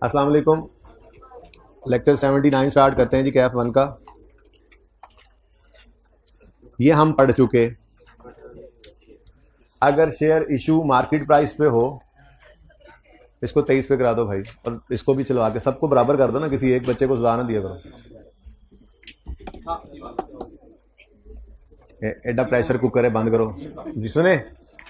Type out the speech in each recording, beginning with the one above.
अस्सलाम वालेकुम। Lecture 79 start करते हैं जी कैफ 1 का। ये हम पढ़ चुके। अगर शेयर इशू मार्केट प्राइस पे हो, इसको 23 पे करा दो भाई, और इसको भी चलवा के सबको बराबर कर दो ना, किसी एक बच्चे को सजा ना दिया करो। एडा प्रेशर कुकर है, बंद करो जी। सुने,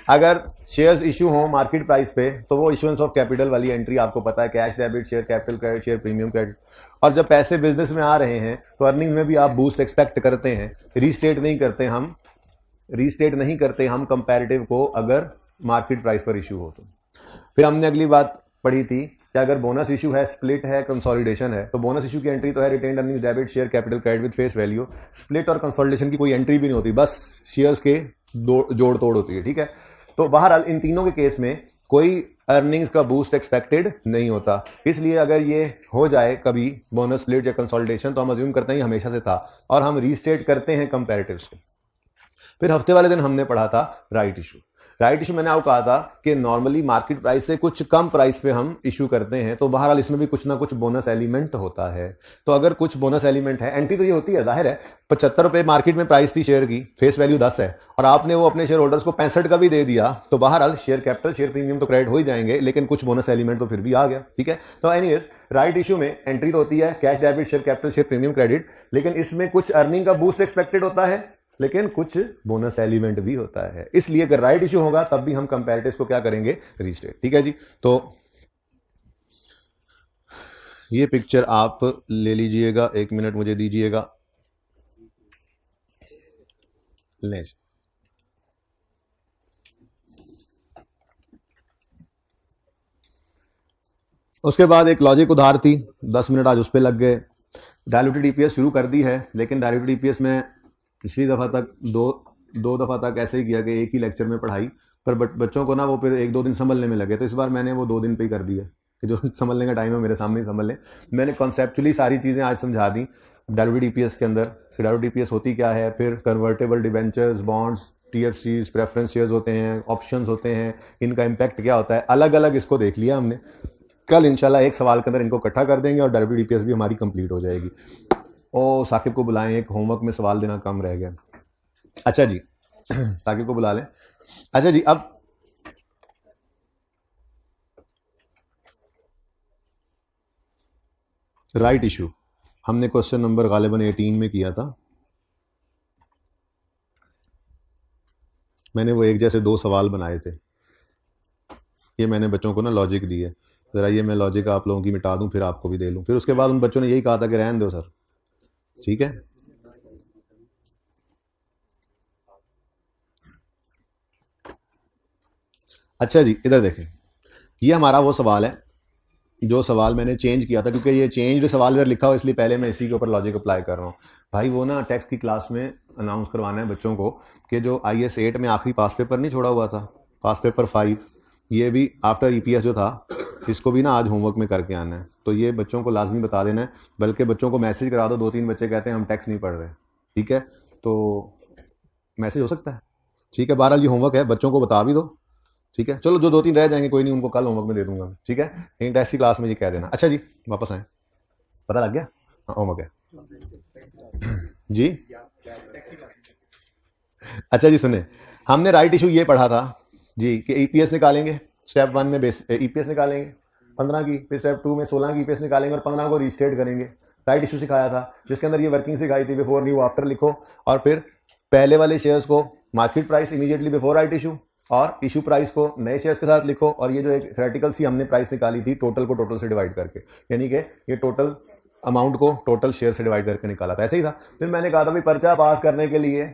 अगर शेयर्स इशू हो मार्केट प्राइस पे तो वो इशुएंस ऑफ कैपिटल वाली एंट्री आपको पता है, cash debit, share capital credit, share premium credit. और जब पैसे बिजनेस में आ रहे हैं तो अर्निंग में भी आप बूस्ट एक्सपेक्ट करते हैं। रीस्टेट नहीं करते हम कंपैरेटिव को अगर मार्केट प्राइस पर इशू हो तो। फिर हमने अगली बात पढ़ी थी कि अगर बोनस इशू है, स्प्लिट है, कंसोलिडेशन है, तो बोनस इशू की एंट्री तो है retained earnings debit, share capital credit with face value. Split और कंसोलिडेशन की कोई एंट्री भी नहीं होती, बस शेयर्स के जोड़ तोड़ होती है। ठीक है, तो बहरहाल इन तीनों के केस में कोई अर्निंग्स का बूस्ट एक्सपेक्टेड नहीं होता। इसलिए अगर ये हो जाए कभी बोनस, स्प्लिट या कंसोलिडेशन, तो हम अज्यूम करते हैं हमेशा से था और हम रीस्टेट करते हैं कंपैरेटिव्स को। फिर हफ्ते वाले दिन हमने पढ़ा था राइट इशू। राइट इशू मैंने आपको कहा था कि नॉर्मली मार्केट प्राइस से कुछ कम प्राइस पे हम इशू करते हैं, तो बहरहाल इसमें भी कुछ ना कुछ बोनस एलिमेंट होता है। तो अगर कुछ बोनस एलिमेंट है, एंट्री तो ये होती है, जाहिर है 75 रुपए मार्केट में प्राइस थी शेयर की, फेस वैल्यू 10 है, और आपने वो अपने शेयर होल्डर्स को 65 का भी दे दिया, तो बहरहाल शेयर कैपिटल, शेयर प्रीमियम तो क्रेडिट हो ही जाएंगे, लेकिन कुछ बोनस एलिमेंट तो फिर भी आ गया। ठीक है, तो एनीवेज राइट इशू में एंट्री तो होती है cash debit, share capital, share premium credit, लेकिन इसमें कुछ अर्निंग का बूस्ट एक्सपेक्टेड होता है, लेकिन कुछ बोनस एलिमेंट भी होता है। इसलिए अगर राइट इशू होगा तब भी हम कंपैरेटिव्स को क्या करेंगे, रीस्टेट। ठीक है जी, तो ये पिक्चर आप ले लीजिएगा, 1 मिनट मुझे दीजिएगा। ले, उसके बाद एक लॉजिक उधार थी, 10 मिनट आज उस पर लग गए। डायल्यूटेड ईपीएस शुरू कर दी है, लेकिन डायल्यूटेड ईपीएस में पिछली दफ़ा तक दो दफ़ा तक ऐसे ही किया कि एक ही लेक्चर में पढ़ाई, पर बच्चों को ना वो फिर 1-2 दिन संभलने में लगे, तो इस बार मैंने वो 2 दिन पे ही कर दिया कि जो संभलने का टाइम है मेरे सामने ही संभल लें। मैंने कॉन्सेप्चुअली सारी चीज़ें आज समझा दी डायल्यूटेड ईपीएस के अंदर। डायल्यूटेड ईपीएस होती क्या है, फिर convertible debentures, bonds, TFCs, preference shares होते हैं, ऑप्शंस होते हैं, इनका इम्पैक्ट क्या होता है, अलग अलग इसको देख लिया हमने। कल इंशाल्लाह एक सवाल के अंदर इनको इकट्ठा कर देंगे और डायल्यूटेड ईपीएस भी हमारी कंप्लीट हो जाएगी। ओ साकिब को बुलाएं, एक होमवर्क में सवाल देना कम रह गया। अच्छा जी, साकिब को बुला लें। अच्छा जी, अब राइट इशू हमने क्वेश्चन नंबर गालिबन 18 में किया था। मैंने वो एक जैसे 2 सवाल बनाए थे, ये मैंने बच्चों को ना लॉजिक दी है, जरा ये मैं लॉजिक आप लोगों की मिटा दूं, फिर आपको भी दे लूं। फिर उसके बाद उन बच्चों ने यही कहा था कि रहने दो सर। ठीक है, अच्छा जी, इधर देखें, ये हमारा वो सवाल है जो सवाल मैंने चेंज किया था, क्योंकि ये चेंज्ड सवाल इधर लिखा हो इसलिए पहले मैं इसी के ऊपर लॉजिक अप्लाई कर रहा हूँ। भाई वो ना टेक्स्ट की क्लास में अनाउंस करवाना है बच्चों को कि जो IS 8 में आखिरी पास पेपर नहीं छोड़ा हुआ था, पास पेपर 5, ये भी आफ्टर EPS जो था, इसको भी ना आज होमवर्क में करके आना है। तो ये बच्चों को लाजमी बता देना है, बल्कि बच्चों को मैसेज करा दो। 2-3 बच्चे कहते हैं हम टेक्स्ट नहीं पढ़ रहे। ठीक है, तो मैसेज हो सकता है। ठीक है, बहरहाल ये होमवर्क है, बच्चों को बता भी दो। ठीक है, चलो जो 2-3 रह जाएंगे कोई नहीं, उनको कल होमवर्क में दे दूंगा। ठीक है, कहीं टेस्ट की क्लास में ये कह देना। अच्छा जी, वापस आए, पता लग गया? हाँ, होमवर्क है जी। अच्छा जी, सुने, हमने राइट इशू ये पढ़ा था जी कि ईपीएस निकालेंगे, स्टेप 1 में बेस ईपीएस निकालेंगे 15 की, फिर स्टेप 2 में 16 की ईपीएस निकालेंगे और 15 को रीस्टेट करेंगे। राइट इशू सिखाया था, जिसके अंदर ये वर्किंग सिखाई थी, बिफोर न्यू आफ्टर लिखो, और फिर पहले वाले शेयर्स को market price immediately before right issue, और इशू प्राइस को नए शेयर्स के साथ लिखो, और ये जो एक थ्योरेटिकल सी हमने प्राइस निकाली थी टोटल को टोटल से डिवाइड करके, यानी कि ये टोटल अमाउंट को टोटल शेयर से डिवाइड करके निकाला था। ऐसे ही था। फिर मैंने कहा था भाई पर्चा पास करने के लिए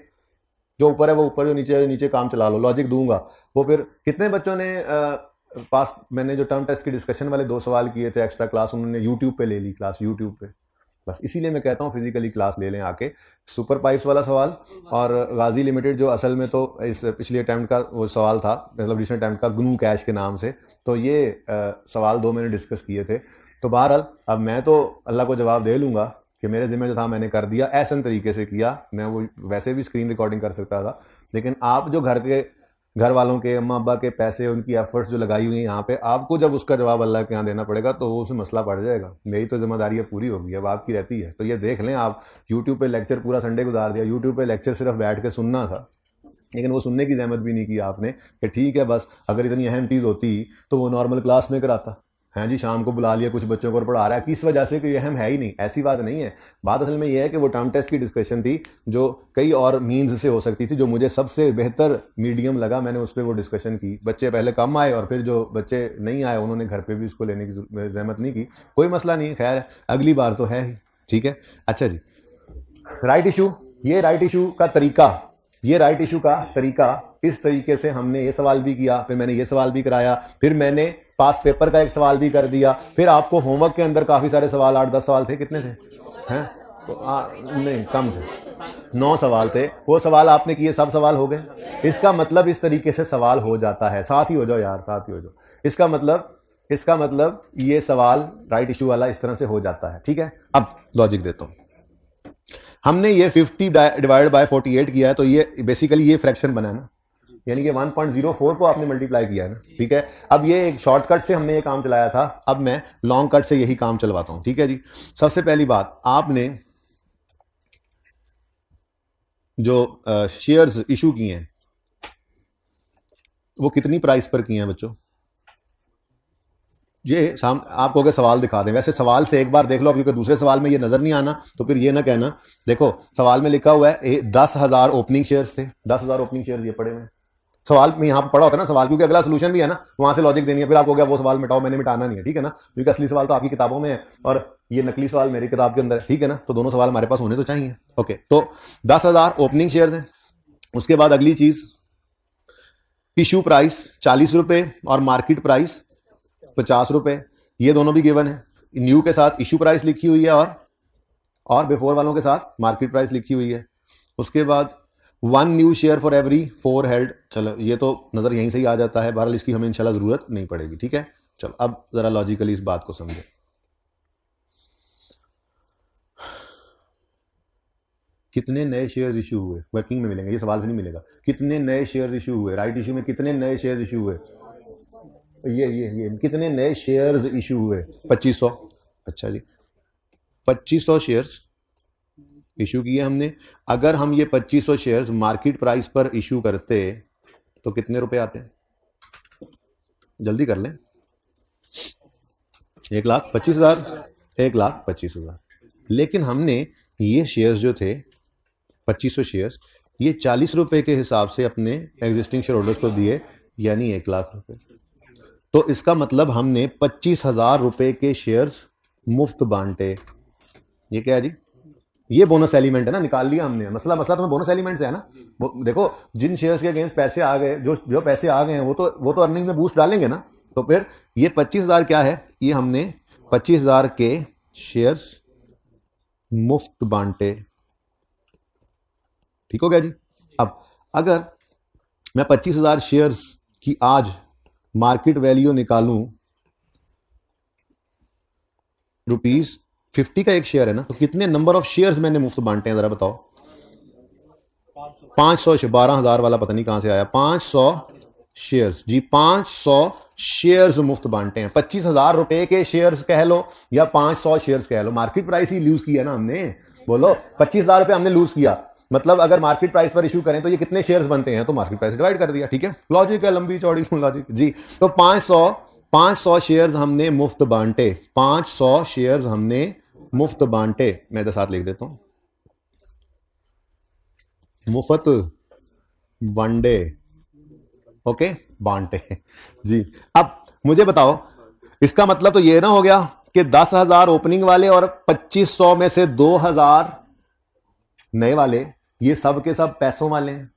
जो ऊपर है वो ऊपर, जो नीचे नीचे काम चला लो, लॉजिक दूंगा वो। फिर कितने बच्चों ने पास, मैंने जो टर्म टेस्ट की डिस्कशन वाले 2 सवाल किए थे एक्स्ट्रा क्लास, उन्होंने यूट्यूब पे ले ली क्लास, यूट्यूब पे। बस इसीलिए मैं कहता हूँ फिजिकली क्लास ले लें आके। सुपर पाइप्स वाला सवाल और गाजी लिमिटेड जो असल में तो इस पिछले अटैम्प्ट का वो सवाल था, मतलब रिसेंट अटैम्प्ट का, ग्नू कैश के नाम से, तो ये सवाल 2 मैंने डिस्कस किए थे। तो बहरहाल अब मैं तो अल्लाह को जवाब दे लूँगा कि मेरे ज़िम्मे जो था मैंने कर दिया, ऐसा तरीके से किया। मैं वो वैसे भी स्क्रीन रिकॉर्डिंग कर सकता था, लेकिन आप जो घर के घर वालों के, अम्मा अब्बा के पैसे, उनकी एफर्ट्स जो लगाई हुई है यहाँ पे, आपको जब उसका जवाब अल्लाह के यहाँ देना पड़ेगा तो उसे मसला पड़ जाएगा। मेरी तो जिम्मेदारी पूरी होगी, अब आपकी रहती है। तो ये देख लें, आप यूट्यूब पे लेक्चर पूरा संडे गुजार दिया, यूट्यूब पे लेक्चर सिर्फ बैठ के सुनना था, लेकिन वो सुनने की जहमत भी नहीं की आपने कि ठीक है बस अगर इतनी अहम चीज़ होती तो वो नॉर्मल क्लास में कराता। हाँ जी, शाम को बुला लिया, कुछ बच्चों को पढ़ा रहा है, किस वजह से कि ये अहम है ही नहीं, ऐसी बात नहीं है। बात असल में ये है कि वो टर्म टेस्ट की डिस्कशन थी जो कई और मीन्स से हो सकती थी, जो मुझे सबसे बेहतर मीडियम लगा, मैंने उस पर वो डिस्कशन की। बच्चे पहले कम आए और फिर जो बच्चे नहीं आए उन्होंने घर पे भी उसको लेने की जहमत नहीं की। कोई मसला नहीं, खैर अगली बार तो है ही, ठीक है। अच्छा जी, राइट इशू, ये राइट इशू का तरीका, ये राइट इशू का तरीका, इस तरीके से हमने ये सवाल भी किया, फिर मैंने ये सवाल भी कराया, फिर मैंने पास पेपर का एक सवाल भी कर दिया, फिर आपको होमवर्क के अंदर काफ़ी सारे सवाल, 8-10 सवाल थे, कितने थे हैं तो नहीं कम थे, 9 सवाल थे, वो सवाल आपने किए, सब सवाल हो गए। इसका मतलब इस तरीके से सवाल हो जाता है। साथ ही हो जाओ यार, साथ ही हो जाओ। इसका मतलब ये सवाल राइट इशू वाला इस तरह से हो जाता है, ठीक है। अब लॉजिक देता हूं, हमने ये 50 डिवाइड बाय 48 किया है, तो ये बेसिकली ये फ्रैक्शन बना है ना, यानी कि 1.04 को आपने मल्टीप्लाई किया है ना, ठीक है। अब ये एक शॉर्टकट से हमने ये काम चलाया था, अब मैं लॉन्ग कट से यही काम चलवाता हूं, ठीक है जी। सबसे पहली बात, आपने जो शेयर्स इशू किए हैं वो कितनी प्राइस पर किए हैं बच्चों? ये आप कहोगे सवाल दिखा दें, वैसे सवाल से एक बार देख लो, क्योंकि दूसरे सवाल में ये नजर नहीं आना तो फिर ये ना कहना। देखो सवाल में लिखा हुआ है 10,000 ओपनिंग शेयर्स थे, 10,000 ओपनिंग शेयर्स ये पड़े हुए हैं। सवाल में यहाँ पर पढ़ा होता है ना सवाल, क्योंकि अगला सोल्यूशन भी है ना, वहां से लॉजिक देनी है, फिर आपको क्या वो सवाल मिटाओ, मैंने मिटाना नहीं है, ठीक है ना, क्योंकि असली सवाल तो आपकी किताबों में है और ये नकली सवाल मेरी किताब के अंदर है, ठीक है ना। तो दोनों सवाल हमारे पास होने तो चाहिए। ओके, तो 10,000 ओपनिंग शेयर्स हैं। उसके बाद अगली चीज, इशू प्राइस 40 रुपए और मार्केट प्राइस 50 रुपए, ये दोनों भी गिवन है। न्यू के साथ इशू प्राइस लिखी हुई है और बिफोर वालों के साथ मार्केट प्राइस लिखी हुई है। उसके बाद 1 new share for every 4 held, चलो ये तो नजर यहीं से ही आ जाता है, बहरहाल इसकी हमें इंशाल्लाह जरूरत नहीं पड़ेगी, ठीक है। चलो अब जरा लॉजिकली इस बात को समझे। कितने नए शेयर्स इशू हुए? वर्किंग में मिलेंगे, ये सवाल से नहीं मिलेगा। कितने नए शेयर्स इशू हुए? राइट इशू में कितने नए शेयर्स इशू हुए? ये कितने नए शेयर्स इशू हुए? 2500। अच्छा जी, 2500 शेयर्स इशू किए हमने। अगर हम ये 2500 शेयर्स मार्केट प्राइस पर इशू करते तो कितने रुपए आते? जल्दी कर लें। 1,25,000, 1,25,000। लेकिन हमने ये शेयर्स जो थे 2500 शेयर्स, ये 40 रुपए के हिसाब से अपने एग्जिस्टिंग शेयर होल्डर्स को दिए, यानी 1,00,000 रुपए। तो इसका मतलब हमने 25,000 रुपए के शेयर्स मुफ्त बांटे। ये क्या है जी? ये बोनस एलिमेंट है ना, निकाल लिया हमने। मसला तुम्हें बोनस एलिमेंट से है ना। देखो जिन शेयर्स के अगेंस्ट पैसे आ गए, जो पैसे आ गए हैं वो तो अर्निंग में बूस्ट डालेंगे ना। तो फिर ये 25,000 क्या है? ये हमने 25,000 के शेयर्स मुफ्त बांटे। ठीक हो गया जी। अब अगर मैं 25,000 शेयर्स की आज मार्केट वैल्यू निकालूं, ₹50 का एक शेयर है ना, तो कितने नंबर ऑफ शेयर्स मैंने मुफ्त बांटे हैं जरा बताओ? 500। 12,000 वाला पता नहीं कहां से आया। 500 शेयर्स जी, 500 शेयर्स मुफ्त बांटे हैं। 25,000 रुपए के शेयर्स कह लो या 500 शेयर्स कह लो, मार्केट प्राइस ही लूज किया ना हमने। बोलो 25,000 रुपए हमने लूज किया, मतलब अगर मार्केट प्राइस पर इशू करें तो ये कितने शेयर्स बनते हैं, तो मार्केट प्राइस डिवाइड कर दिया। ठीक है, लॉजिक है, लंबी चौड़ी लॉजिक जी। तो 500 शेयर्स हमने मुफ्त बांटे, 500 शेयर्स हमने मुफ्त बांटे। मैं इधर साथ लिख देता हूं, मुफ्त वनडे। ओके, बांटे जी। अब मुझे बताओ, इसका मतलब तो ये ना हो गया कि 10,000 ओपनिंग वाले और 2500 में से 2,000 नए वाले, ये सब के सब पैसों वाले हैं।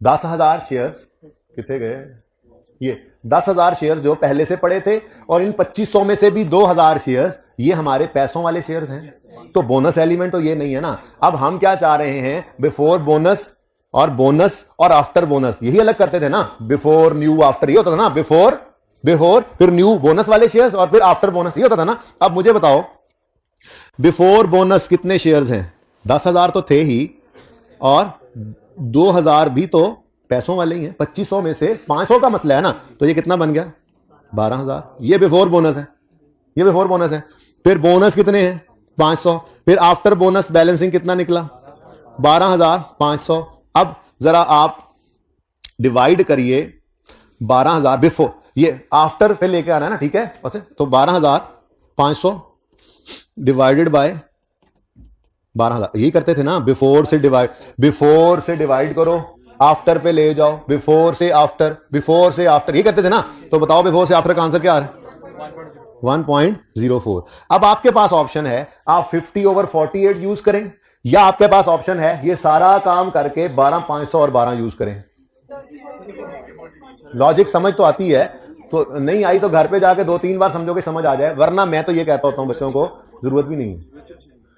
10,000 शेयर्स कितने गए? ये 10,000 शेयर्स जो पहले से पड़े थे, और इन 2500 में से भी 2,000 शेयर्स ये हमारे पैसों वाले शेयर्स हैं। तो बोनस एलिमेंट तो ये नहीं है ना। अब हम क्या चाह रहे हैं? बिफोर बोनस और आफ्टर बोनस, यही अलग करते थे ना, बिफोर न्यू आफ्टर, ये होता था ना। बिफोर फिर न्यू बोनस वाले शेयर्स और फिर आफ्टर बोनस, ये होता था ना। अब मुझे बताओ, बिफोर बोनस कितने शेयर्स हैं? 10,000 तो थे ही, और 2,000 भी तो पैसों वाले ही हैं, 2500 में से 500 का मसला है ना, तो ये कितना बन गया 12,000। ये बिफोर बोनस है, ये बिफोर बोनस है। फिर बोनस कितने हैं 500, फिर आफ्टर बोनस बैलेंसिंग कितना निकला 12,500। अब जरा आप डिवाइड करिए 12,000 बिफोर, ये आफ्टर पे लेके आना है ना, ठीक है। तो 12,500 डिवाइडेड बाय 12,000, यही करते थे ना, बिफोर से डिवाइड करो, आफ्टर पे ले जाओ, बिफोर से आफ्टर, यही करते थे ना। तो बताओ बिफोर से आफ्टर का आंसर क्या आ रहा है 1.04। अब आपके पास ऑप्शन है आप 50/48 यूज करें, या आपके पास ऑप्शन है ये सारा काम करके 12,500 और 12 यूज करें। लॉजिक समझ तो आती है, तो नहीं आई तो घर पे जाके 2-3 बार समझोगे समझ आ जाए, वरना मैं तो ये कहता होता हूं बच्चों को जरूरत भी नहीं है।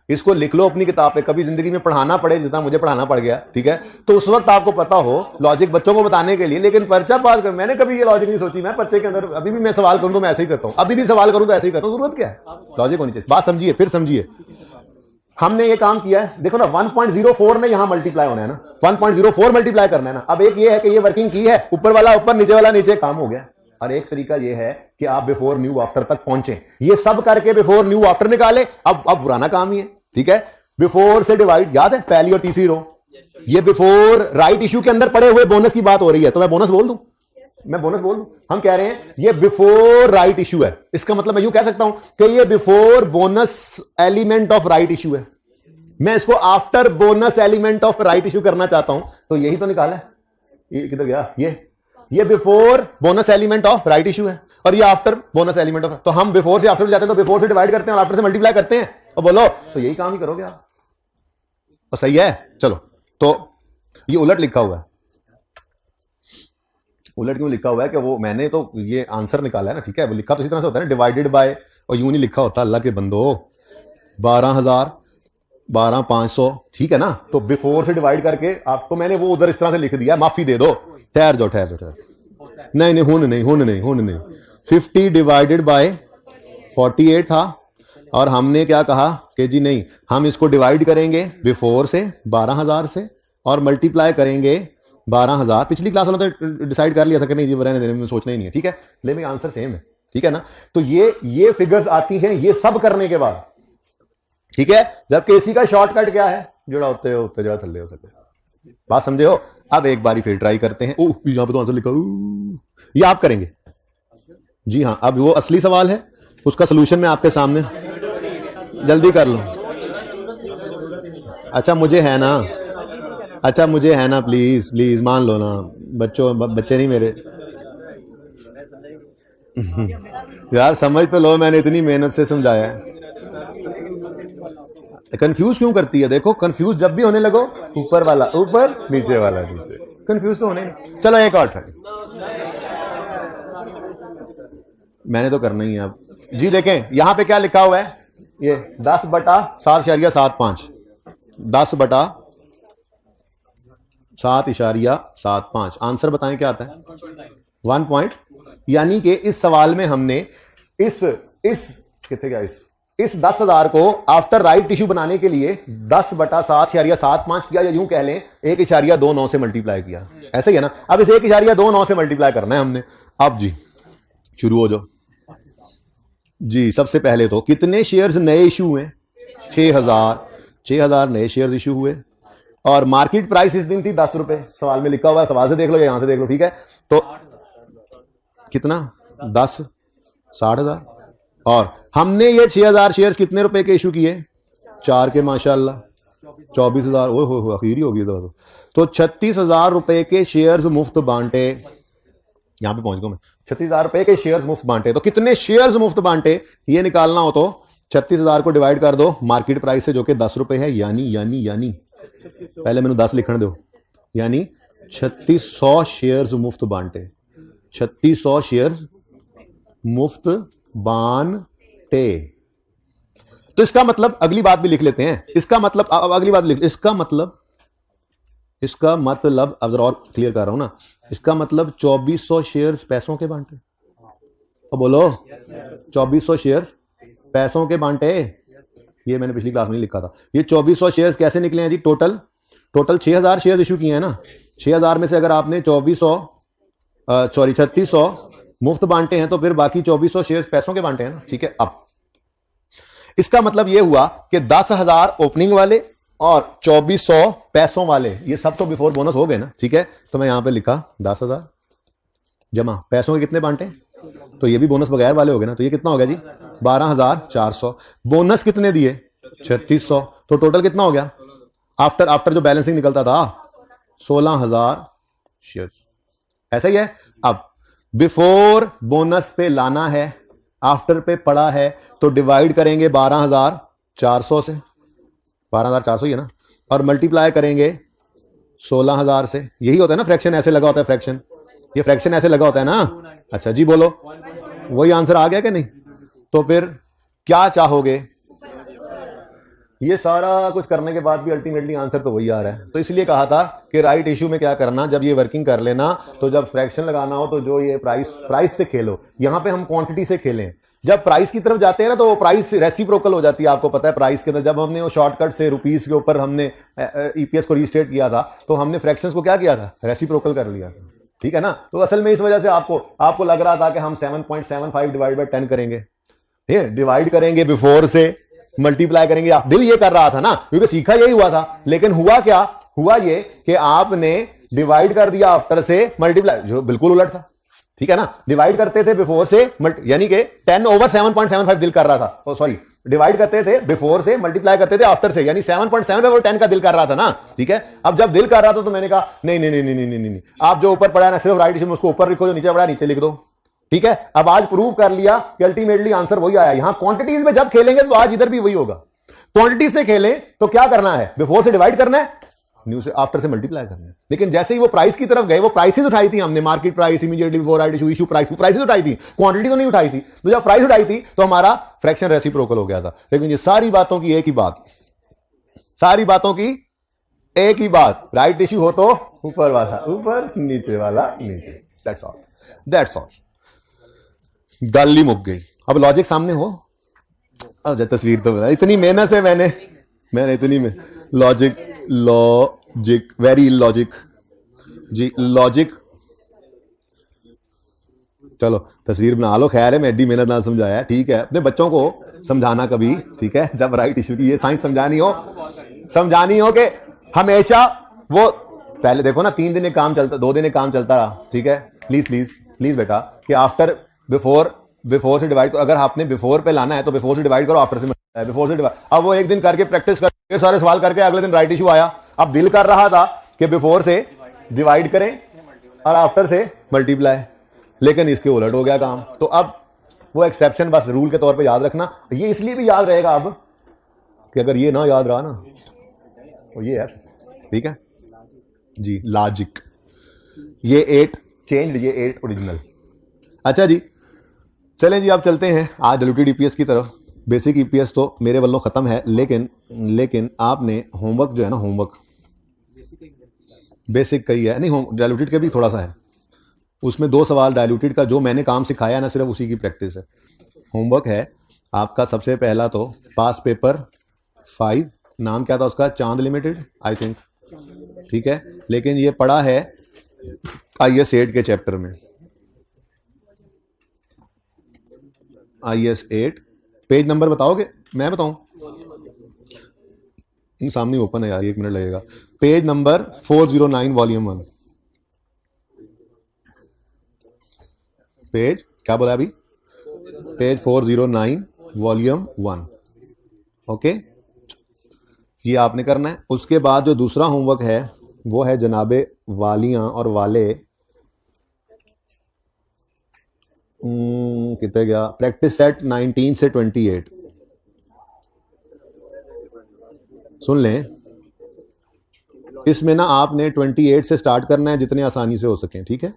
इसको लिख लो अपनी किताब पे, कभी जिंदगी में पढ़ाना पड़े जितना मुझे पढ़ाना पड़ गया, ठीक है, तो उस वक्त आपको पता हो लॉजिक बच्चों को बताने के लिए। लेकिन पर्चा पास कर, मैंने कभी ये लॉजिक नहीं सोची। मैं पर्चे के अंदर अभी भी मैं सवाल करूं तो मैं ऐसे ही करता हूं, अभी भी सवाल करूं तो ऐसे ही करता हूं। जरूरत क्या है, लॉजिक होनी चाहिए। बात समझिए, फिर समझिए। हमने ये काम किया है, देखो ना 1.04 ने यहां मल्टीप्लाई होना है ना, 1.04 मल्टीप्लाई करना है ना। अब एक ये है कि ये वर्किंग की है, ऊपर वाला ऊपर, नीचे वाला नीचे, काम हो गया। और एक तरीका ये है कि आप बिफोर न्यू आफ्टर तक पहुंचे, ये सब करके बिफोर न्यू आफ्टर निकाले। अब पुराना काम ही है, ठीक है। बिफोर से डिवाइड, याद है पहली और तीसरी रो, ये बिफोर राइट इशू के अंदर पड़े हुए बोनस की बात हो रही है, तो मैं बोनस बोल दूं, हम कह रहे हैं ये बिफोर राइट इशू है। इसका मतलब मैं यूं कह सकता हूं कि ये before bonus element of right issue है, मैं इसको after bonus element of right issue करना चाहता हूं, तो यही तो निकाला है। ये किधर गया, ये before bonus element of right issue है, और ये आफ्टर बोनस एलिमेंट ऑफ। तो हम बिफोर से आफ्टर जाते हैं, तो बिफोर से डिवाइड करते हैं और आफ्टर से मल्टीप्लाई करते हैं, और बोलो तो यही काम ही करोगे आप, तो सही है। चलो, तो ये उलट लिखा हुआ है। उलट क्यों लिखा हुआ है कि वो मैंने तो ये आंसर निकाला है ना, ठीक है, वो लिखा तो इसी तरह से होता है ना, डिवाइडेड बाय, और यूं नहीं लिखा होता अल्लाह के बंदो 12,000 12,500, ठीक है ना। तो बिफोर से डिवाइड करके आपको मैंने वो उधर इस तरह से लिख दिया, माफी दे दो, ठहर जाओ। नहीं, हुन नहीं 50 डिवाइडेड बाय 48 था, और हमने क्या कहा कि जी नहीं, हम इसको डिवाइड करेंगे बिफोर से 12,000 से और मल्टीप्लाई करेंगे 12,000। पिछली क्लास वालों तो डिसाइड कर लिया था कि नहीं जी रहने देने में सोचना ही नहीं है, ठीक है, लेकिन आंसर सेम है, ठीक है ना। तो ये फिगर्स आती हैं ये सब करने के बाद, ठीक है। जबकि इसी का शॉर्टकट क्या है, जुड़ा होते जरा थल्ले होते। बात समझे हो। अब एक बारी फिर ट्राई करते हैं। ओह, यहां पे तो आंसर लिखा, ये आप करेंगे जी हाँ। अब वो असली सवाल है, उसका सोल्यूशन मैं आपके सामने, जल्दी कर लो। अच्छा मुझे है ना, प्लीज मान लो ना, बच्चे नहीं मेरे यार, समझ तो लो, मैंने इतनी मेहनत से समझाया है। कंफ्यूज क्यों करती है, देखो कंफ्यूज जब भी होने लगो, ऊपर वाला ऊपर, नीचे वाला नीचे, कंफ्यूज तो होने नहीं। चलो एक और ट्राई, मैंने तो करना ही है अब जी। देखें यहां पे क्या लिखा हुआ है, ये 10/7.75, 10/7.75। आंसर बताएं क्या आता है 1 पॉइंट, यानी कि इस सवाल में हमने इस कितने क्या इस 10,000 को आफ्टर राइट इशू बनाने के लिए 10/7.75 किया, या यूं कह लें 1.29 से मल्टीप्लाई किया, ऐसे ही है ना। अब इसे 1.29 से मल्टीप्लाई करना है हमने। अब जी शुरू हो जाओ जी। सबसे पहले तो कितने शेयर्स नए इशू हुए, 6,000 नए शेयर्स इशू हुए, और मार्केट प्राइस इस दिन थी 10 रुपए, सवाल में लिखा हुआ है, सवाल से देख लो या यहां से देख लो, ठीक है। तो कितना 10 60,000, और हमने ये 6,000 शेयर्स कितने रुपए के इशू किए, 4 के, माशाल्लाह 24,000, हो आखिरी होगी तो 36,000 रुपए के शेयर्स मुफ्त बांटे। यहां पे पहुंच गया मैं, 36,000 रुपए के शेयर्स मुफ्त बांटे। तो कितने शेयर्स मुफ्त बांटे ये निकालना हो तो 36,000 को डिवाइड कर दो मार्केट प्राइस से, जो कि 10 रुपए है, यानी पहले मैंने 10 लिखने दो, यानी 3600 शेयर्स मुफ्त बांटे, 3600 शेयर्स मुफ्त बांटे। तो इसका मतलब अगली बात भी लिख लेते हैं, इसका मतलब अब अगली बात लिख, इसका मतलब अब जरा और क्लियर कर रहा हूं ना, इसका मतलब 2400 शेयर्स पैसों के बांटे। तो बोलो 2400 शेयर्स पैसों के बांटे, ये मैंने पिछली क्लास में लिखा था। ये 2400 शेयर्स कैसे निकले हैं जी, टोटल 6,000 शेयर्स इशू किए हैं ना, 6,000 में से अगर आपने 3600 मुफ्त बांटे हैं तो फिर बाकी 2400 शेयर्स पैसों के बांटे हैं ना, ठीक है। अब इसका मतलब यह हुआ कि 10,000 ओपनिंग वाले और 2400 पैसों वाले, ये सब तो बिफोर बोनस हो गए ना, ठीक है। तो मैं यहां पे लिखा 10,000 जमा पैसों के कितने बांटे, तो ये भी बोनस बगैर वाले हो गए ना, तो ये कितना हो गया जी 12,400। बोनस कितने दिए 3600, तो टोटल कितना हो गया आफ्टर जो बैलेंसिंग निकलता था 16,000 शेयर्स। ऐसा ही है। अब बिफोर बोनस पे लाना है, आफ्टर पे पड़ा है, तो डिवाइड करेंगे 12,400 से, 12,400 ही है ना, और मल्टीप्लाई करेंगे 16,000 से। यही होता है ना फ्रैक्शन, ऐसे लगा होता है फ्रैक्शन, ये फ्रैक्शन ऐसे लगा होता है ना। अच्छा जी बोलो, वही आंसर आ गया कि नहीं? तो फिर क्या चाहोगे? ये सारा कुछ करने के बाद भी अल्टीमेटली आंसर तो वही आ रहा है। तो इसलिए कहा था कि राइट इशू में क्या करना, जब ये वर्किंग कर लेना तो जब फ्रैक्शन लगाना हो तो जो ये प्राइस से खेलो। यहां पे हम क्वांटिटी से खेलें। जब प्राइस की तरफ जाते हैं ना तो वो प्राइस रेसिप्रोकल हो जाती है। आपको पता है प्राइस के अंदर जब हमने वो शॉर्टकट से रुपीस के ऊपर हमने ईपीएस को रीस्टेट किया था तो हमने फ्रैक्शंस को क्या किया था, रेसिप्रोकल कर लिया था, ठीक है ना। तो असल में इस वजह से आपको लग रहा था कि हम 7.75 डिवाइड बाय 10 करेंगे, ठीक है, डिवाइड करेंगे बिफोर से, मल्टीप्लाई करेंगे। आप दिल ये कर रहा था ना, क्योंकि सीखा यही हुआ था। लेकिन हुआ क्या, हुआ ये कि आपने डिवाइड कर दिया आफ्टर से, मल्टीप्लाई, जो बिल्कुल उलट था, ठीक है ना। डिवाइड करते थे बिफोर से, यानी कि 10/7.75 दिल कर रहा था, सॉरी डिवाइड करते थे बिफोर से, मल्टीप्लाई करते थे आफ्टर से, यानी 7.75 और 10 का दिल कर रहा था ना, ठीक है। अब जब दिल कर रहा था तो मैंने कहा नहीं नहीं नहीं नहीं नहीं नहीं, आप जो ऊपर पड़ा है ना सिर्फ राइट इशू में उसको ऊपर लिखो, जो नीचे पड़ा है नीचे लिख दो, ठीक है। अब आज प्रूव कर लिया कि अल्टीमेटली आंसर वही आया। यहां क्वांटिटीज में जब खेलेंगे तो आज इधर भी वही होगा। क्वांटिटी से खेलें तो क्या करना है, बिफोर से डिवाइड करना है, न्यू से आफ्टर से मल्टीप्लाई करना है। लेकिन जैसे ही वो प्राइस की तरफ गए, वो प्राइसेस उठाई थी हमने, market price, immediately before right issue, issue price, वो प्राइसेस उठाई थी, क्वांटिटी तो नहीं उठाई थी। तो जब प्राइस उठाई थी तो हमारा फ्रैक्शन रेसिप्रोकल हो गया था। लेकिन ये सारी बातों की एक ही बात, सारी बातों की एक ही बात, राइट इशू हो तो ऊपर वाला ऊपर, नीचे वाला नीचे, दैट्स ऑल, दैट्स ऑल। गल ही मुक गई। अब लॉजिक सामने हो, अब तस्वीर तो इतनी मेहनत से मैंने इतनी में लॉजिक वेरी लॉजिक जी, लॉजिक। चलो तस्वीर बना लो, खैर है मैं एडी मेहनत ना समझाया, ठीक है। अपने बच्चों को समझाना कभी, ठीक है, जब राइट इशू की ये साइंस समझानी हो कि हमेशा वो पहले देखो ना 3 दिन एक काम चलता, 2 दिन एक काम चलता रहा, ठीक है। प्लीज बेटा कि आफ्टर बिफोर से डिवाइड, अगर आपने बिफोर पे लाना है तो बिफोर से डिवाइड करो, आफ्टर से बिफोर से डिवाइड। अब वो एक दिन करके प्रैक्टिस करके सारे सवाल करके अगले दिन राइट इशू आया। अब दिल कर रहा था कि बिफोर से डिवाइड करें और आफ्टर से मल्टीप्लाई, लेकिन इसके उलट हो गया काम। तो अब वो एक्सेप्शन बस रूल के तौर पे याद रखना। ये इसलिए भी याद रहेगा अब कि अगर ये ना याद रहा ना तो ये है, ठीक है जी, लॉजिक। ये 8 चेंज, ये 8 ओरिजिनल। अच्छा जी चलें जी, अब चलते हैं आज डाइल्यूटेड ईपीएस की तरफ। बेसिक ईपीएस तो मेरे वालों खत्म है, लेकिन आपने होमवर्क जो है ना, होमवर्क बेसिक का ही है, नहीं डाइल्यूटेड का भी थोड़ा सा है, उसमें 2 सवाल डाइल्यूटेड का जो मैंने काम सिखाया ना सिर्फ उसी की प्रैक्टिस है। होमवर्क है आपका सबसे पहला तो पास पेपर 5, नाम क्या था उसका, चांद लिमिटेड आई थिंक, ठीक है। लेकिन ये पढ़ा है IS 8 के चैप्टर में, IS 8 पेज नंबर बताओगे, मैं बताऊं? सामने ओपन है यार, 1 मिनट लगेगा। पेज नंबर 409 वॉल्यूम 1, पेज क्या बोला अभी, पेज 409 वॉल्यूम 1, ओके। ये आपने करना है। उसके बाद जो दूसरा होमवर्क है वो है जनाबे वालियां और वाले, कितने गया, प्रैक्टिस सेट 19 से 28। सुन लें, इसमें ना आपने 28 से स्टार्ट करना है जितने आसानी से हो सके, ठीक है।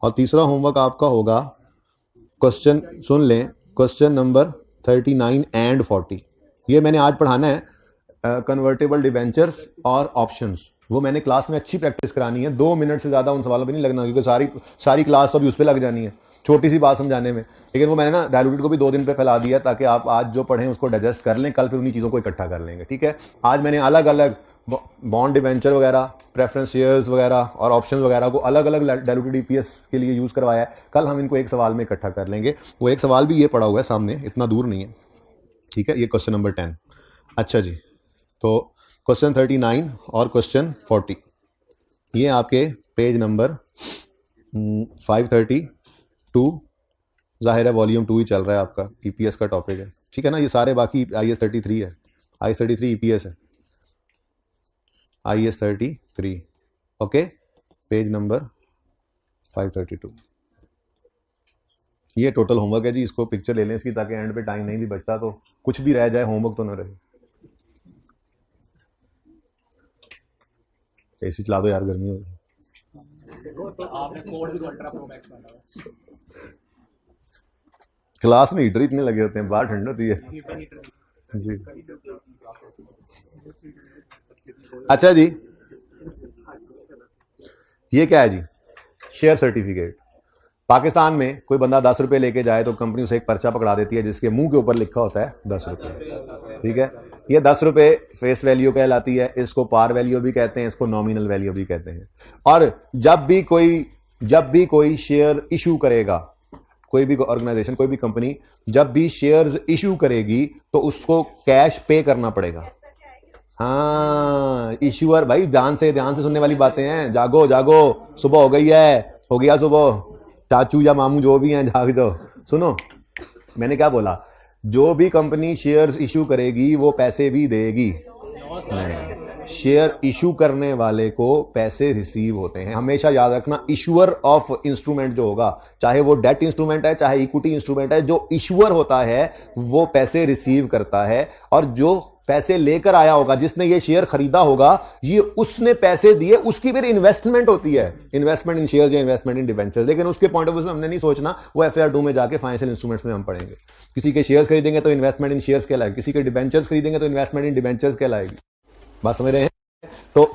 और तीसरा होमवर्क आपका होगा क्वेश्चन, सुन लें, क्वेश्चन नंबर 39 एंड 40। ये मैंने आज पढ़ाना है, कन्वर्टेबल डिबेंचर्स और ऑप्शंस। वो मैंने क्लास में अच्छी प्रैक्टिस करानी है, 2 मिनट से ज़्यादा उन सवालों पे नहीं लगना, क्योंकि सारी क्लास तो अभी उस पर लग जानी है छोटी सी बात समझाने में। लेकिन वो मैंने ना डाइल्यूटेड को भी 2 दिन पे फैला दिया ताकि आप आज जो पढ़ें उसको डाइजेस्ट कर लें, कल फिर उन्हीं चीज़ों को इकट्ठा कर लेंगे, ठीक है। आज मैंने अलग अलग बॉन्ड डिवेंचर वगैरह, प्रेफरेंस शेयर्स वगैरह और ऑप्शन वगैरह को अलग अलग डायलूटेड ईपीएस के लिए यूज़ करवाया है। कल हम इनको एक सवाल में इकट्ठा कर लेंगे। वो एक सवाल भी ये पड़ा हुआ है सामने, इतना दूर नहीं है, ठीक है। ये क्वेश्चन नंबर 10। अच्छा जी, तो क्वेश्चन 39 और क्वेश्चन 40 ये आपके पेज नंबर 532, जाहिर है वॉल्यूम 2 ही चल रहा है आपका, ईपीएस का टॉपिक है, ठीक है ना। ये सारे बाकी IAS 33 है, IAS 33 ईपीएस है, IAS 33, ओके। पेज नंबर 532 ये टोटल होमवर्क है जी। इसको पिक्चर ले लें इसकी, ताकि एंड पे टाइम नहीं भी बचता तो कुछ भी रह जाए, होमवर्क तो ना रहे। एसी चला दो यार, गर्मी हो रही। क्लास में हीटर इतने लगे होते हैं, बाहर ठंड होती है जी। अच्छा जी, ये क्या है जी? Share certificate. पाकिस्तान में कोई बंदा 10 रुपए लेके जाए तो कंपनी उसे एक पर्चा पकड़ा देती है जिसके मुंह के ऊपर लिखा होता है 10 रुपए, ठीक है। ये 10 रुपए फेस वैल्यू कहलाती है, इसको पार वैल्यू भी कहते हैं, इसको नॉमिनल वैल्यू भी कहते हैं। और जब भी कोई शेयर इशू करेगा, कोई भी ऑर्गेनाइजेशन, कोई भी कंपनी जब भी शेयर्स इशू करेगी तो उसको कैश पे करना पड़ेगा। हाँ इशूअर भाई, ध्यान से सुनने वाली बातें हैं। जागो जागो, सुबह हो गई है, हो गया सुबह, चाचू या मामू जो भी हैं जाग जाओ। सुनो मैंने क्या बोला, जो भी कंपनी शेयर्स इशू करेगी वो पैसे भी देगी नहीं, शेयर इशू करने वाले को पैसे रिसीव होते हैं। हमेशा याद रखना, इशूअर ऑफ इंस्ट्रूमेंट जो होगा, चाहे वो डेट इंस्ट्रूमेंट है चाहे इक्विटी इंस्ट्रूमेंट है, जो इशूअर होता है वो पैसे रिसीव करता है। और जो पैसे लेकर आया होगा, जिसने ये शेयर खरीदा होगा, ये उसने पैसे दिए, उसकी फिर इन्वेस्टमेंट होती है, इन्वेस्टमेंट इन शेयर्स या इन्वेस्टमेंट इन डिवेंचर्स। लेकिन उसके पॉइंट ऑफ व्यू से हमने नहीं सोचना, वो FAR 2 में जाके फाइनेंशियल इंस्ट्रूमेंट्स में हम पढ़ेंगे। किसी के शेयर्स खरीदेंगे तो इन्वेस्टमेंट इन शेयर्स कहलाएगी, किसी के डिवेंचर्स खरीदेंगे तो इन्वेस्टमेंट इन डिवेंचर्स कहलाएगी। बात समझ रहे हैं? तो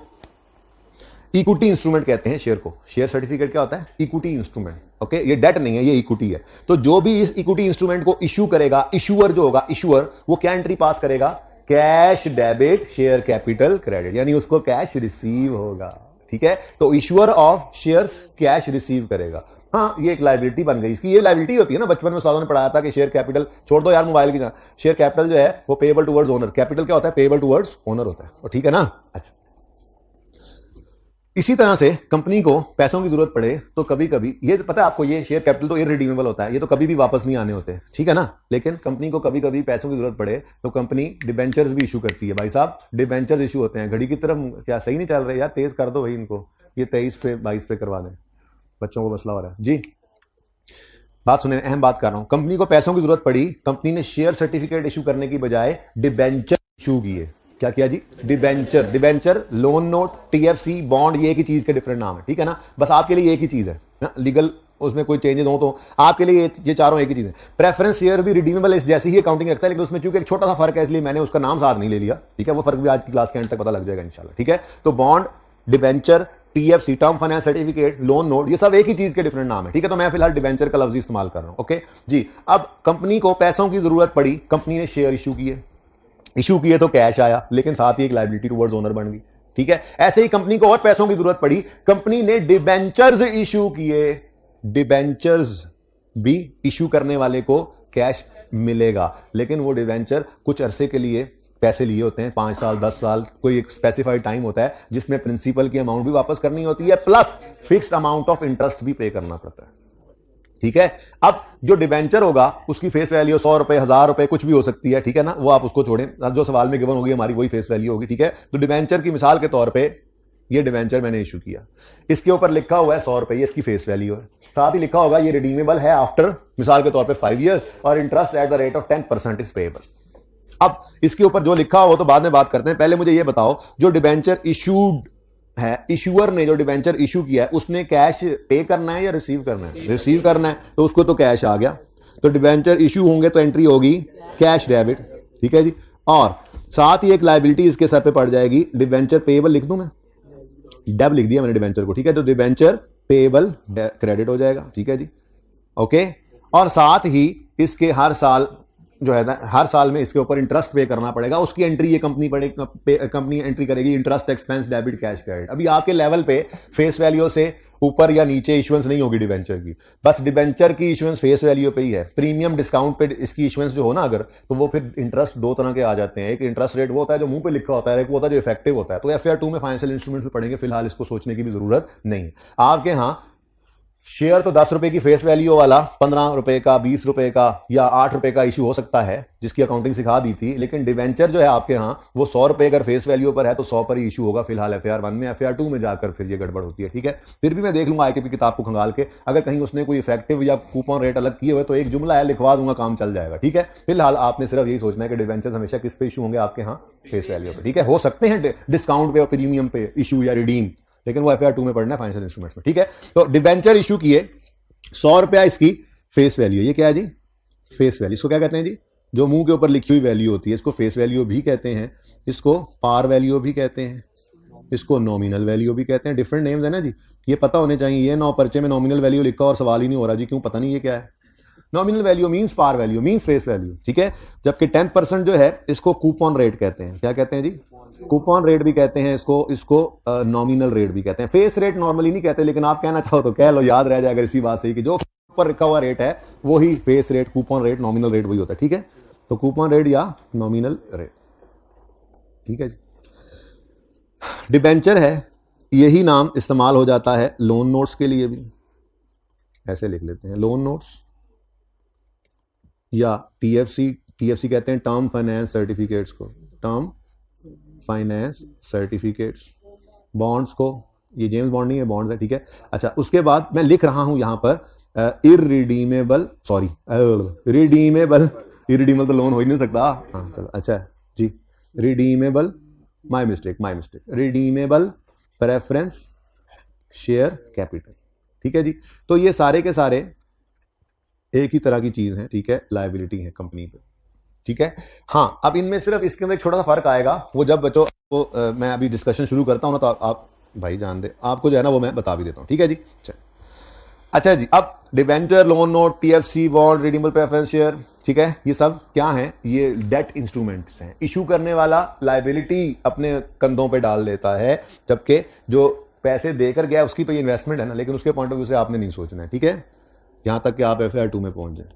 इक्विटी इंस्ट्रूमेंट कहते हैं शेयर को। शेयर सर्टिफिकेट क्या होता है? Equity instrument, okay. ये डेट नहीं है, ये इक्विटी है। तो जो भी इस इक्विटी इंस्ट्रूमेंट को इशू करेगा, इशूअर जो होगा, इशूअर वो क्या एंट्री पास करेगा? Cash debit share capital credit, यानी उसको कैश रिसीव होगा, ठीक है। तो issuer of shares cash receive करेगा। हाँ, ये एक लायबिलिटी बन गई इसकी। ये लायबिलिटी होती है ना, बचपन में उस्तादों ने पढ़ाया था कि शेयर कैपिटल, छोड़ दो यार मोबाइल की, शेयर कैपिटल जो है वो पेएबल टुवर्ड्स ओनर। कैपिटल क्या होता है? पेएबल टुवर्ड्स ओनर होता है, ठीक है ना। अच्छा, इसी तरह से कंपनी को पैसों की जरूरत पड़े तो कभी कभी, ये पता है आपको, ये शेयर कैपिटल तो इररिडीमेबल होता है, ये तो कभी भी वापस नहीं आने होते, ठीक है ना। लेकिन कंपनी को कभी कभी पैसों की जरूरत पड़े तो कंपनी डिबेंचर्स भी इशू करती है। भाई साहब, डिबेंचर्स इशू होते हैं। घड़ी की तरफ क्या सही नहीं चल रहे यार, तेज कर दो भाई इनको, ये 23 पे 22 पे करवा दें, बच्चों को मसला हो रहा है जी। बात सुने, अहम बात कर रहा हूं। कंपनी को पैसों की जरूरत पड़ी, कंपनी ने शेयर सर्टिफिकेट इशू करने की बजाय डिबेंचर इशू किए। क्या किया जी? Debenture. Debenture, loan note, TFC, bond, ये एक ही चीज के डिफरेंट नाम है, ठीक है ना। बस आपके लिए एक ही चीज है, लीगल उसमें कोई चेंजेस हो तो आपके लिए ये चारों एक ही चीज है। प्रेफरेंस शेयर भी रिडीमेबल है, जैसी ही अकाउंटिंग रखता है, लेकिन उसमें चूंकि एक छोटा सा फर्क है इसलिए मैंने उसका नाम साथ नहीं ले लिया, ठीक है। वो फर्क भी आज की क्लास के एंड तक पता लग जाएगा इंशाल्लाह, ठीक है। तो bond, debenture, TFC, term finance certificate, loan note, ये सब एक ही चीज के डिफरेंट नाम है, ठीक है। तो मैं फिलहाल डिबेंचर का लफ्ज इस्तेमाल कर रहा हूं, ओके जी। अब कंपनी को पैसों की जरूरत पड़ी, कंपनी ने शेयर इशू किए तो कैश आया, लेकिन साथ ही एक लायबिलिटी टुवर्ड्स ओनर बन गई, ठीक है। ऐसे ही कंपनी को और पैसों की जरूरत पड़ी, कंपनी ने डिबेंचर्स इशू किए। डिबेंचर्स भी इशू करने वाले को कैश मिलेगा, लेकिन वो डिबेंचर कुछ अरसे के लिए पैसे लिए होते हैं, 5 साल 10 साल, कोई एक स्पेसिफाइड टाइम होता है जिसमें प्रिंसिपल की अमाउंट भी वापस करनी होती है, plus fixed amount of interest भी पे करना पड़ता है, ठीक है। अब जो डिबेंचर होगा उसकी फेस वैल्यू 100 रुपए, 1000 रुपए, कुछ भी हो सकती है, ठीक है ना। वो आप उसको छोड़ें, जो सवाल में गिवन होगी हमारी वही फेस वैल्यू होगी, ठीक है। तो डिबेंचर की मिसाल के तौर पे ये डिबेंचर मैंने इशू किया, इसके ऊपर लिखा हुआ है 100 रुपए, ये इसकी फेस वैल्यू है। साथ ही लिखा होगा ये रिडीमेबल है आफ्टर, मिसाल के तौर पे 5 ईयर्स, और interest at the rate of 10% is payable. अब इसके ऊपर जो लिखा हो तो बाद में बात करते हैं, पहले मुझे ये बताओ, जो डिबेंचर इशूड है, इशूअर ने जो डिबेंचर इशू किया है, उसने कैश पे करना है या रिसीव करना है? रिसीव करना है, तो उसको तो कैश आ गया। तो डिबेंचर इशू होंगे तो एंट्री होगी कैश डेबिट, ठीक है जी। और साथ ही एक लायबिलिटी इसके सर पे पड़ जाएगी, डिबेंचर पेएबल लिख दूं मैं, डेब लिख दिया मैंने डिबेंचर को, ठीक है। तो डिबेंचर पेएबल क्रेडिट हो जाएगा, ठीक है जी, ओके। और साथ ही इसके हर साल जो है ना हर साल में इसके ऊपर इंटरेस्ट पे करना पड़ेगा, उसकी एंट्री ये कंपनी एंट्री करेगी, interest expense debit cash credit. अभी आपके लेवल पे फेस वैल्यू से ऊपर या नीचे इशुएंस नहीं होगी डिवेंचर की, बस डिवेंचर की इशुएंस फेस वैल्यू पे ही है। प्रीमियम डिस्काउंट पे इसकी इशुएंस जो हो ना अगर, तो वो फिर इंटरेस्ट दो तरह के आ जाते हैं। एक इंटरेस्ट रेट वो होता है जो मुंह पे लिखा होता है, एक वो होता है जो इफेक्टिव होता है। तो FAR 2 में फाइनेंशियल इंस्ट्रूमेंट्स में पढ़ेंगे, फिलहाल इसको सोचने की भी जरूरत नहीं। आपके यहाँ शेयर तो 10 रुपए की फेस वैल्यू वाला 15 रुपए का, 20 रुपए का या 8 रुपए का इशू हो सकता है, जिसकी अकाउंटिंग सिखा दी थी। लेकिन डिवेंचर जो है आपके यहाँ वो 100 रुपए अगर फेस वैल्यू पर है तो 100 पर ही इशू होगा फिलहाल FAR 1 में। FAR 2 में जाकर फिर ये गड़बड़ होती है, ठीक है। फिर भी मैं देख लूंगा IKP किताब को खंगाल के, अगर कहीं उसने कोई इफेक्टिव या कूपन रेट अलग किए हुए तो एक जुमला है लिखवा दूंगा, काम चल जाएगा, ठीक है। फिलहाल आपने सिर्फ यही सोचना है कि डिवेंचर हमेशा किस पे इशू होंगे, आपके यहाँ फेस वैल्यू पर, ठीक है। हो सकते हैं डिस्काउंट पे और प्रीमियम पे इशू या रिडीम, लेकिन वो FAR 2 में पढ़ना है फाइनेंशियल इंस्ट्रूमेंट्स में, ठीक है। तो डिवेंचर इशू किए, 100 रुपया इसकी फेस वैल्यू, ये क्या है जी, फेस वैल्यू। इसको क्या कहते हैं जी, जो मुंह के ऊपर लिखी हुई वैल्यू होती है, इसको फेस वैल्यू भी कहते हैं, इसको पार वैल्यू भी कहते हैं, इसको नॉमिनल वैल्यू भी कहते हैं। डिफरेंट नेम्स है ना जी, ये पता होने चाहिए। ये 9 पर्चे में नॉमिनल वैल्यू लिखा और सवाल ही नहीं हो रहा जी, क्यों पता नहीं ये क्या है। Nominal value means par value means face value, ठीक है। जबकि 10% जो है इसको कूपन रेट कहते हैं। क्या कहते हैं जी, कूपन रेट भी कहते हैं इसको नॉमिनल रेट भी कहते हैं। फेस रेट नॉर्मली नहीं कहते, लेकिन आप कहना चाहो तो कह लो, याद रह जाएगा इसी बात से कि जो ऊपर लिखा हुआ रेट है वो ही face rate, coupon rate, nominal rate वही होता है, ठीक है। तो कूपन रेट या नॉमिनल रेट, ठीक है जी। डिबेंचर है, यही नाम इस्तेमाल हो जाता है लोन नोट्स के लिए भी, ऐसे लिख लेते हैं लोन नोट्स, या TFC कहते हैं टर्म फाइनेंस सर्टिफिकेट्स को, टर्म फाइनेंस सर्टिफिकेट्स। बॉन्ड्स को, ये जेम्स बॉन्ड नहीं है, बॉन्ड्स है, ठीक है। अच्छा, उसके बाद मैं लिख रहा हूं यहां पर इररिडीमेबल, सॉरी रिडीमेबल, इररिडीमेबल तो लोन हो ही नहीं सकता, हाँ चलो, अच्छा जी, redeemable, my mistake, redeemable preference share capital, ठीक है जी। तो ये सारे के सारे एक ही तरह की चीज है, ठीक है, लायबिलिटी है कंपनी पे, ठीक है। हाँ, अब इनमें सिर्फ इसके अंदर एक छोटा सा फर्क आएगा, वो जब बच्चों को मैं अभी डिस्कशन शुरू करता हूं ना, तो आप भाई जान दे, आपको जो है ना वो मैं बता भी देता हूं, ठीक है जी। अच्छा जी, अब debenture, loan note, TFC, bond, redeemable preference share, ठीक है, ये सब क्या है, ये डेट इंस्ट्रूमेंट्स हैं। इशू करने वाला लायबिलिटी अपने कंधों पे डाल देता है, जबकि जो पैसे देकर गया उसकी तो ये इन्वेस्टमेंट है ना, लेकिन उसके पॉइंट ऑफ व्यू से आपने नहीं सोचना है, ठीक है। यहां तक कि आप FAR 2 में पहुंच जाए।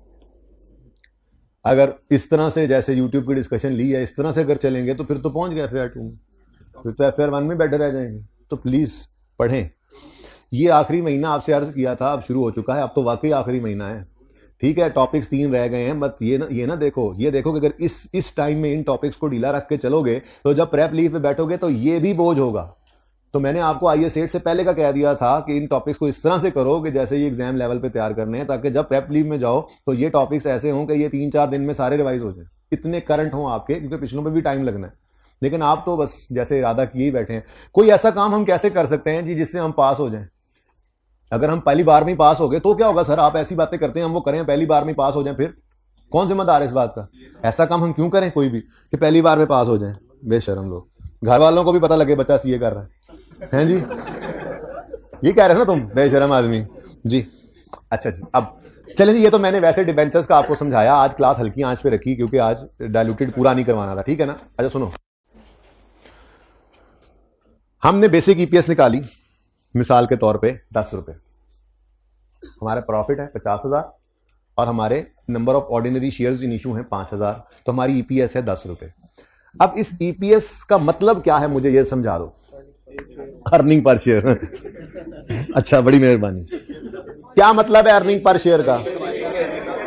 अगर इस तरह से जैसे YouTube की डिस्कशन ली है, इस तरह से अगर चलेंगे तो फिर तो पहुंच गए FAR 2 में, फिर तो FAR 1 में बैठे रह जाएंगे। तो प्लीज पढ़ें। ये आखिरी महीना आपसे अर्ज किया था, अब शुरू हो चुका है, अब तो वाकई आखिरी महीना है, ठीक है। टॉपिक्स 3 रह गए हैं, मत ये ना देखो, ये देखो कि अगर इस टाइम में इन टॉपिक्स को ढीला रख के चलोगे तो जब प्रेप लीव पे बैठोगे तो ये भी बोझ होगा। तो मैंने आपको IAS 8 से पहले का कह दिया था कि इन टॉपिक्स को इस तरह से करो कि जैसे ये एग्जाम लेवल पे तैयार करने हैं, ताकि जब प्रेप लीव में जाओ तो ये टॉपिक्स ऐसे हों कि ये 3-4 दिन में सारे रिवाइज हो जाए, इतने करंट हों आपके, क्योंकि पिछलों पे भी टाइम लगना है। लेकिन आप तो बस जैसे इरादा किए ही बैठे हैं। कोई ऐसा काम हम कैसे कर सकते हैं जी जिससे हम पास हो जाएं? अगर हम पहली बार में पास हो गए तो क्या होगा सर, आप ऐसी बातें करते हैं, हम वो करें पहली बार में पास हो जाएं, फिर कौन जिम्मेदार है इस बात का? ऐसा काम हम क्यों करें कोई भी कि पहली बार में पास हो जाएं? बेशर्म लोग, घर वालों को भी पता लगे बच्चा CA कर रहा है जी, ये कह रहे हो ना तुम, बेशरम आदमी जी। अच्छा जी, अब चलें जी, ये तो मैंने वैसे डिबेंचर्स का आपको समझाया, आज क्लास हल्की आंच पे रखी क्योंकि आज डाइल्यूटेड पूरा नहीं करवाना था, ठीक है ना। अच्छा सुनो, हमने बेसिक EPS निकाली मिसाल के तौर पे 10 रुपए, हमारा प्रॉफिट है 50,000 और हमारे number of ordinary shares in issue हैं 5,000, तो हमारी EPS है 10 रुपए। अब इस EPS का मतलब क्या है, मुझे ये समझा दो। अर्निंग पर शेयर अच्छा, बड़ी मेहरबानी। क्या मतलब है अर्निंग पर शेयर का?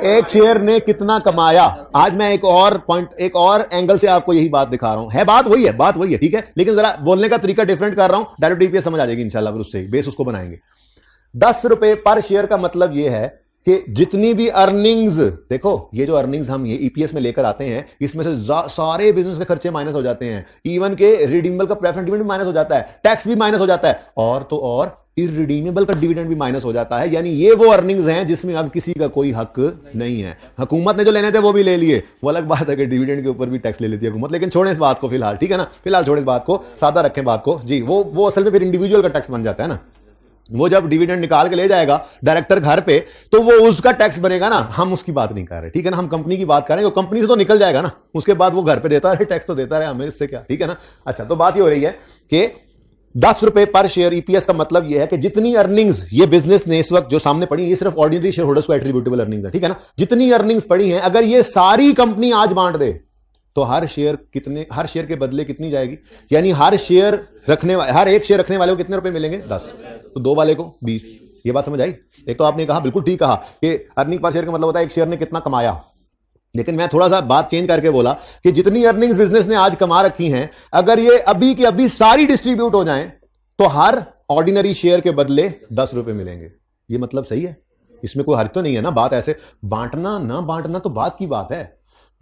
एक शेयर ने कितना कमाया। आज मैं एक और पॉइंट, एक और एंगल से आपको यही बात दिखा रहा हूं, है बात वही है, ठीक है, लेकिन जरा बोलने का तरीका डिफरेंट कर रहा हूं, डायरेक्ट EPS समझ आ जाएगी इंशाल्लाह, उससे बेस उसको बनाएंगे। 10 रुपए पर शेयर का मतलब यह है कि जितनी भी अर्निंग्स, देखो ये जो अर्निंग्स हम ये EPS में लेकर आते हैं, इसमें से सारे बिजनेस के खर्चे माइनस हो जाते हैं, इवन के रिडीमेबल का प्रेफरेंस डिविडेंड भी माइनस हो जाता है, टैक्स भी माइनस हो जाता है, और तो और इररिडीमेबल का डिविडेंड भी माइनस हो जाता है। यानी ये वो अर्निंग्स हैं जिसमें अब किसी का कोई हक नहीं है। हुकूमत ने जो लेने थे वो भी ले लिए, वो अलग बात है कि डिविडेंड के ऊपर भी टैक्स ले लेती है हुकूमत, लेकिन छोड़ें इस बात को फिलहाल, ठीक है ना, फिलहाल छोड़ें इस बात को, सादा रखें बात को जी। वो असल में फिर इंडिविजुअल का टैक्स बन जाता है ना, वो जब डिविडेंड निकाल के ले जाएगा डायरेक्टर घर पे, तो वो उसका टैक्स बनेगा ना, हम उसकी बात नहीं कर रहे, ठीक है ना, हम कंपनी की बात कर रहे हैं। कंपनी से तो निकल जाएगा ना, उसके बाद वो घर पे देता रहे, टैक्स तो देता रहे, हमें इससे क्या, ठीक है ना। अच्छा, तो बात ये हो रही है कि 10 रुपए पर शेयर ईपीएस का मतलब यह है कि जितनी अर्निंग्स ये बिजनेस ने इस वक्त जो सामने पड़ी, ये सिर्फ ऑर्डिनरी शेयर होल्डर्स को एट्रीब्यूटेबल अर्निंग्स है, ठीक है ना। जितनी अर्निंग्स पड़ी हैं, अगर ये सारी कंपनी आज बांट दे तो हर शेयर के बदले कितनी जाएगी, यानी हर एक शेयर रखने वाले को कितने रुपए मिलेंगे, 10, तो 2 वाले को 20। ये बात समझ आई। एक तो आपने कहा, बिल्कुल ठीक कहा कि अर्निंग पर शेयर का मतलब होता है एक शेयर ने कितना कमाया, लेकिन मैं थोड़ा सा बात चेंज करके बोला कि जितनी अर्निंग्स बिजनेस ने आज कमा रखी हैं, अगर ये अभी की अभी सारी डिस्ट्रीब्यूट हो जाएं तो हर ऑर्डिनरी शेयर के बदले 10 रुपए मिलेंगे। ये मतलब सही है, इसमें कोई हर्ज तो नहीं है ना। बात ऐसे बांटना ना बांटना तो बात की बात है,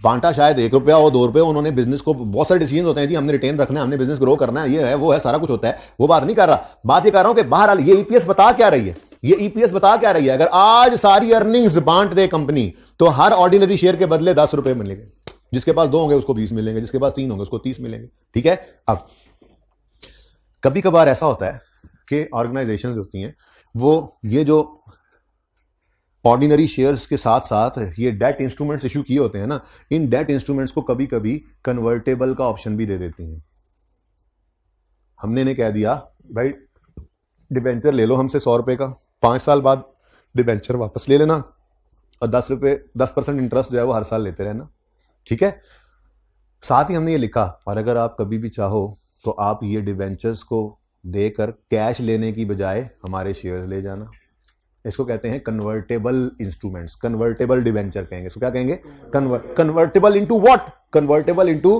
बांटा शायद 1 रुपया हो 2 रुपए, उन्होंने बिजनेस को, बहुत सारे डिसीजन होते हैं जी, हमने रिटेन रखना है, हमने बिजनेस ग्रो करना है, ये है वो है, सारा कुछ होता है, वो बात नहीं कर रहा। बात ये कर रहा हूं कि बहरहाल ये ईपीएस बता क्या रही है, ये ईपीएस बता क्या रही है, अगर आज सारी अर्निंग्स बांट दे कंपनी तो हर ऑर्डिनरी शेयर के बदले 10 रुपए मिलेंगे। जिसके पास 2 होंगे उसको 20 मिलेंगे, जिसके पास 3 होंगे उसको 30 मिलेंगे, ठीक है। अब कभी कभार ऐसा होता है कि ऑर्गेनाइजेशन होती हैं, वो ये जो ऑर्डिनरी शेयर्स के साथ साथ ये डेट इंस्ट्रूमेंट्स इशू किए होते हैं ना, इन डेट इंस्ट्रूमेंट्स को कभी कभी कन्वर्टेबल का ऑप्शन भी दे देती हैं। हमने ने कह दिया भाई डिबेंचर ले लो हमसे 100 रुपए का, 5 साल बाद डिबेंचर वापस ले लेना और 10% इंटरेस्ट जो है वो हर साल लेते रहना, ठीक है। साथ ही हमने ये लिखा, और अगर आप कभी भी चाहो तो आप ये डिबेंचर्स को देकर कैश लेने की बजाय हमारे शेयर्स ले जाना। इसको कहते हैं कन्वर्टेबल इंस्ट्रूमेंट्स, कन्वर्टेबल डिबेंचर कहेंगे। इसको क्या कहेंगे, convertible into what, convertible into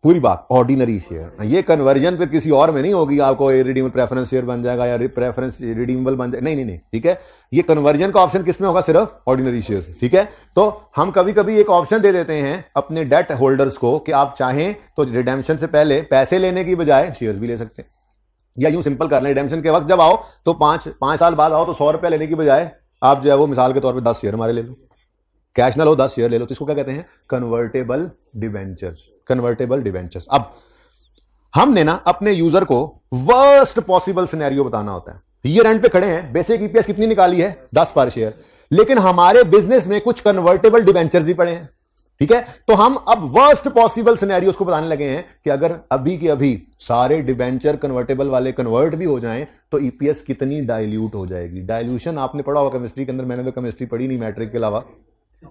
पूरी बात ऑर्डिनरी शेयर। ये कन्वर्जन फिर किसी और में नहीं होगी, आपको रिडीमेबल प्रेफरेंस शेयर बन जाएगा या प्रेफरेंस रिडीमेबल बन जाएगा, नहीं, ठीक है। ये कन्वर्जन का ऑप्शन किस में होगा, सिर्फ ऑर्डिनरी शेयर, ठीक है। तो हम कभी कभी एक ऑप्शन दे देते हैं अपने डेट होल्डर्स को कि आप चाहें तो रिडेम्पशन से पहले पैसे लेने की बजाय शेयर्स भी ले सकते हैं, या यूं सिंपल कर लें, रिडेम्पशन के वक्त जब आओ तो 5 साल बाद आओ तो 100 रुपए लेने की बजाय आप जो है वो मिसाल के तौर पे 10 शेयर हमारे ले लो, कैश ना लो 10 शेयर ले लो। तो इसको क्या कहते हैं, कन्वर्टेबल डिबेंचर्स, कन्वर्टेबल डिबेंचर्स। अब हमने ना अपने यूजर को वर्स्ट पॉसिबल सिनेरियो बताना होता है। ईयर एंड पे खड़े हैं, बेसिक ईपीएस कितनी निकाली है, 10 पर शेयर, लेकिन हमारे बिजनेस में कुछ कन्वर्टेबल डिबेंचर्स भी पड़े हैं, ठीक है। तो हम अब वर्स्ट पॉसिबल सिनेरियोस को बताने लगे हैं कि अगर अभी के अभी सारे डिबेंचर कन्वर्टेबल वाले कन्वर्ट भी हो जाएं तो ईपीएस कितनी डाइल्यूट हो जाएगी। डाइल्यूशन आपने पढ़ा होगा केमिस्ट्री के अंदर, मैंने तो केमिस्ट्री पढ़ी नहीं मैट्रिक के अलावा,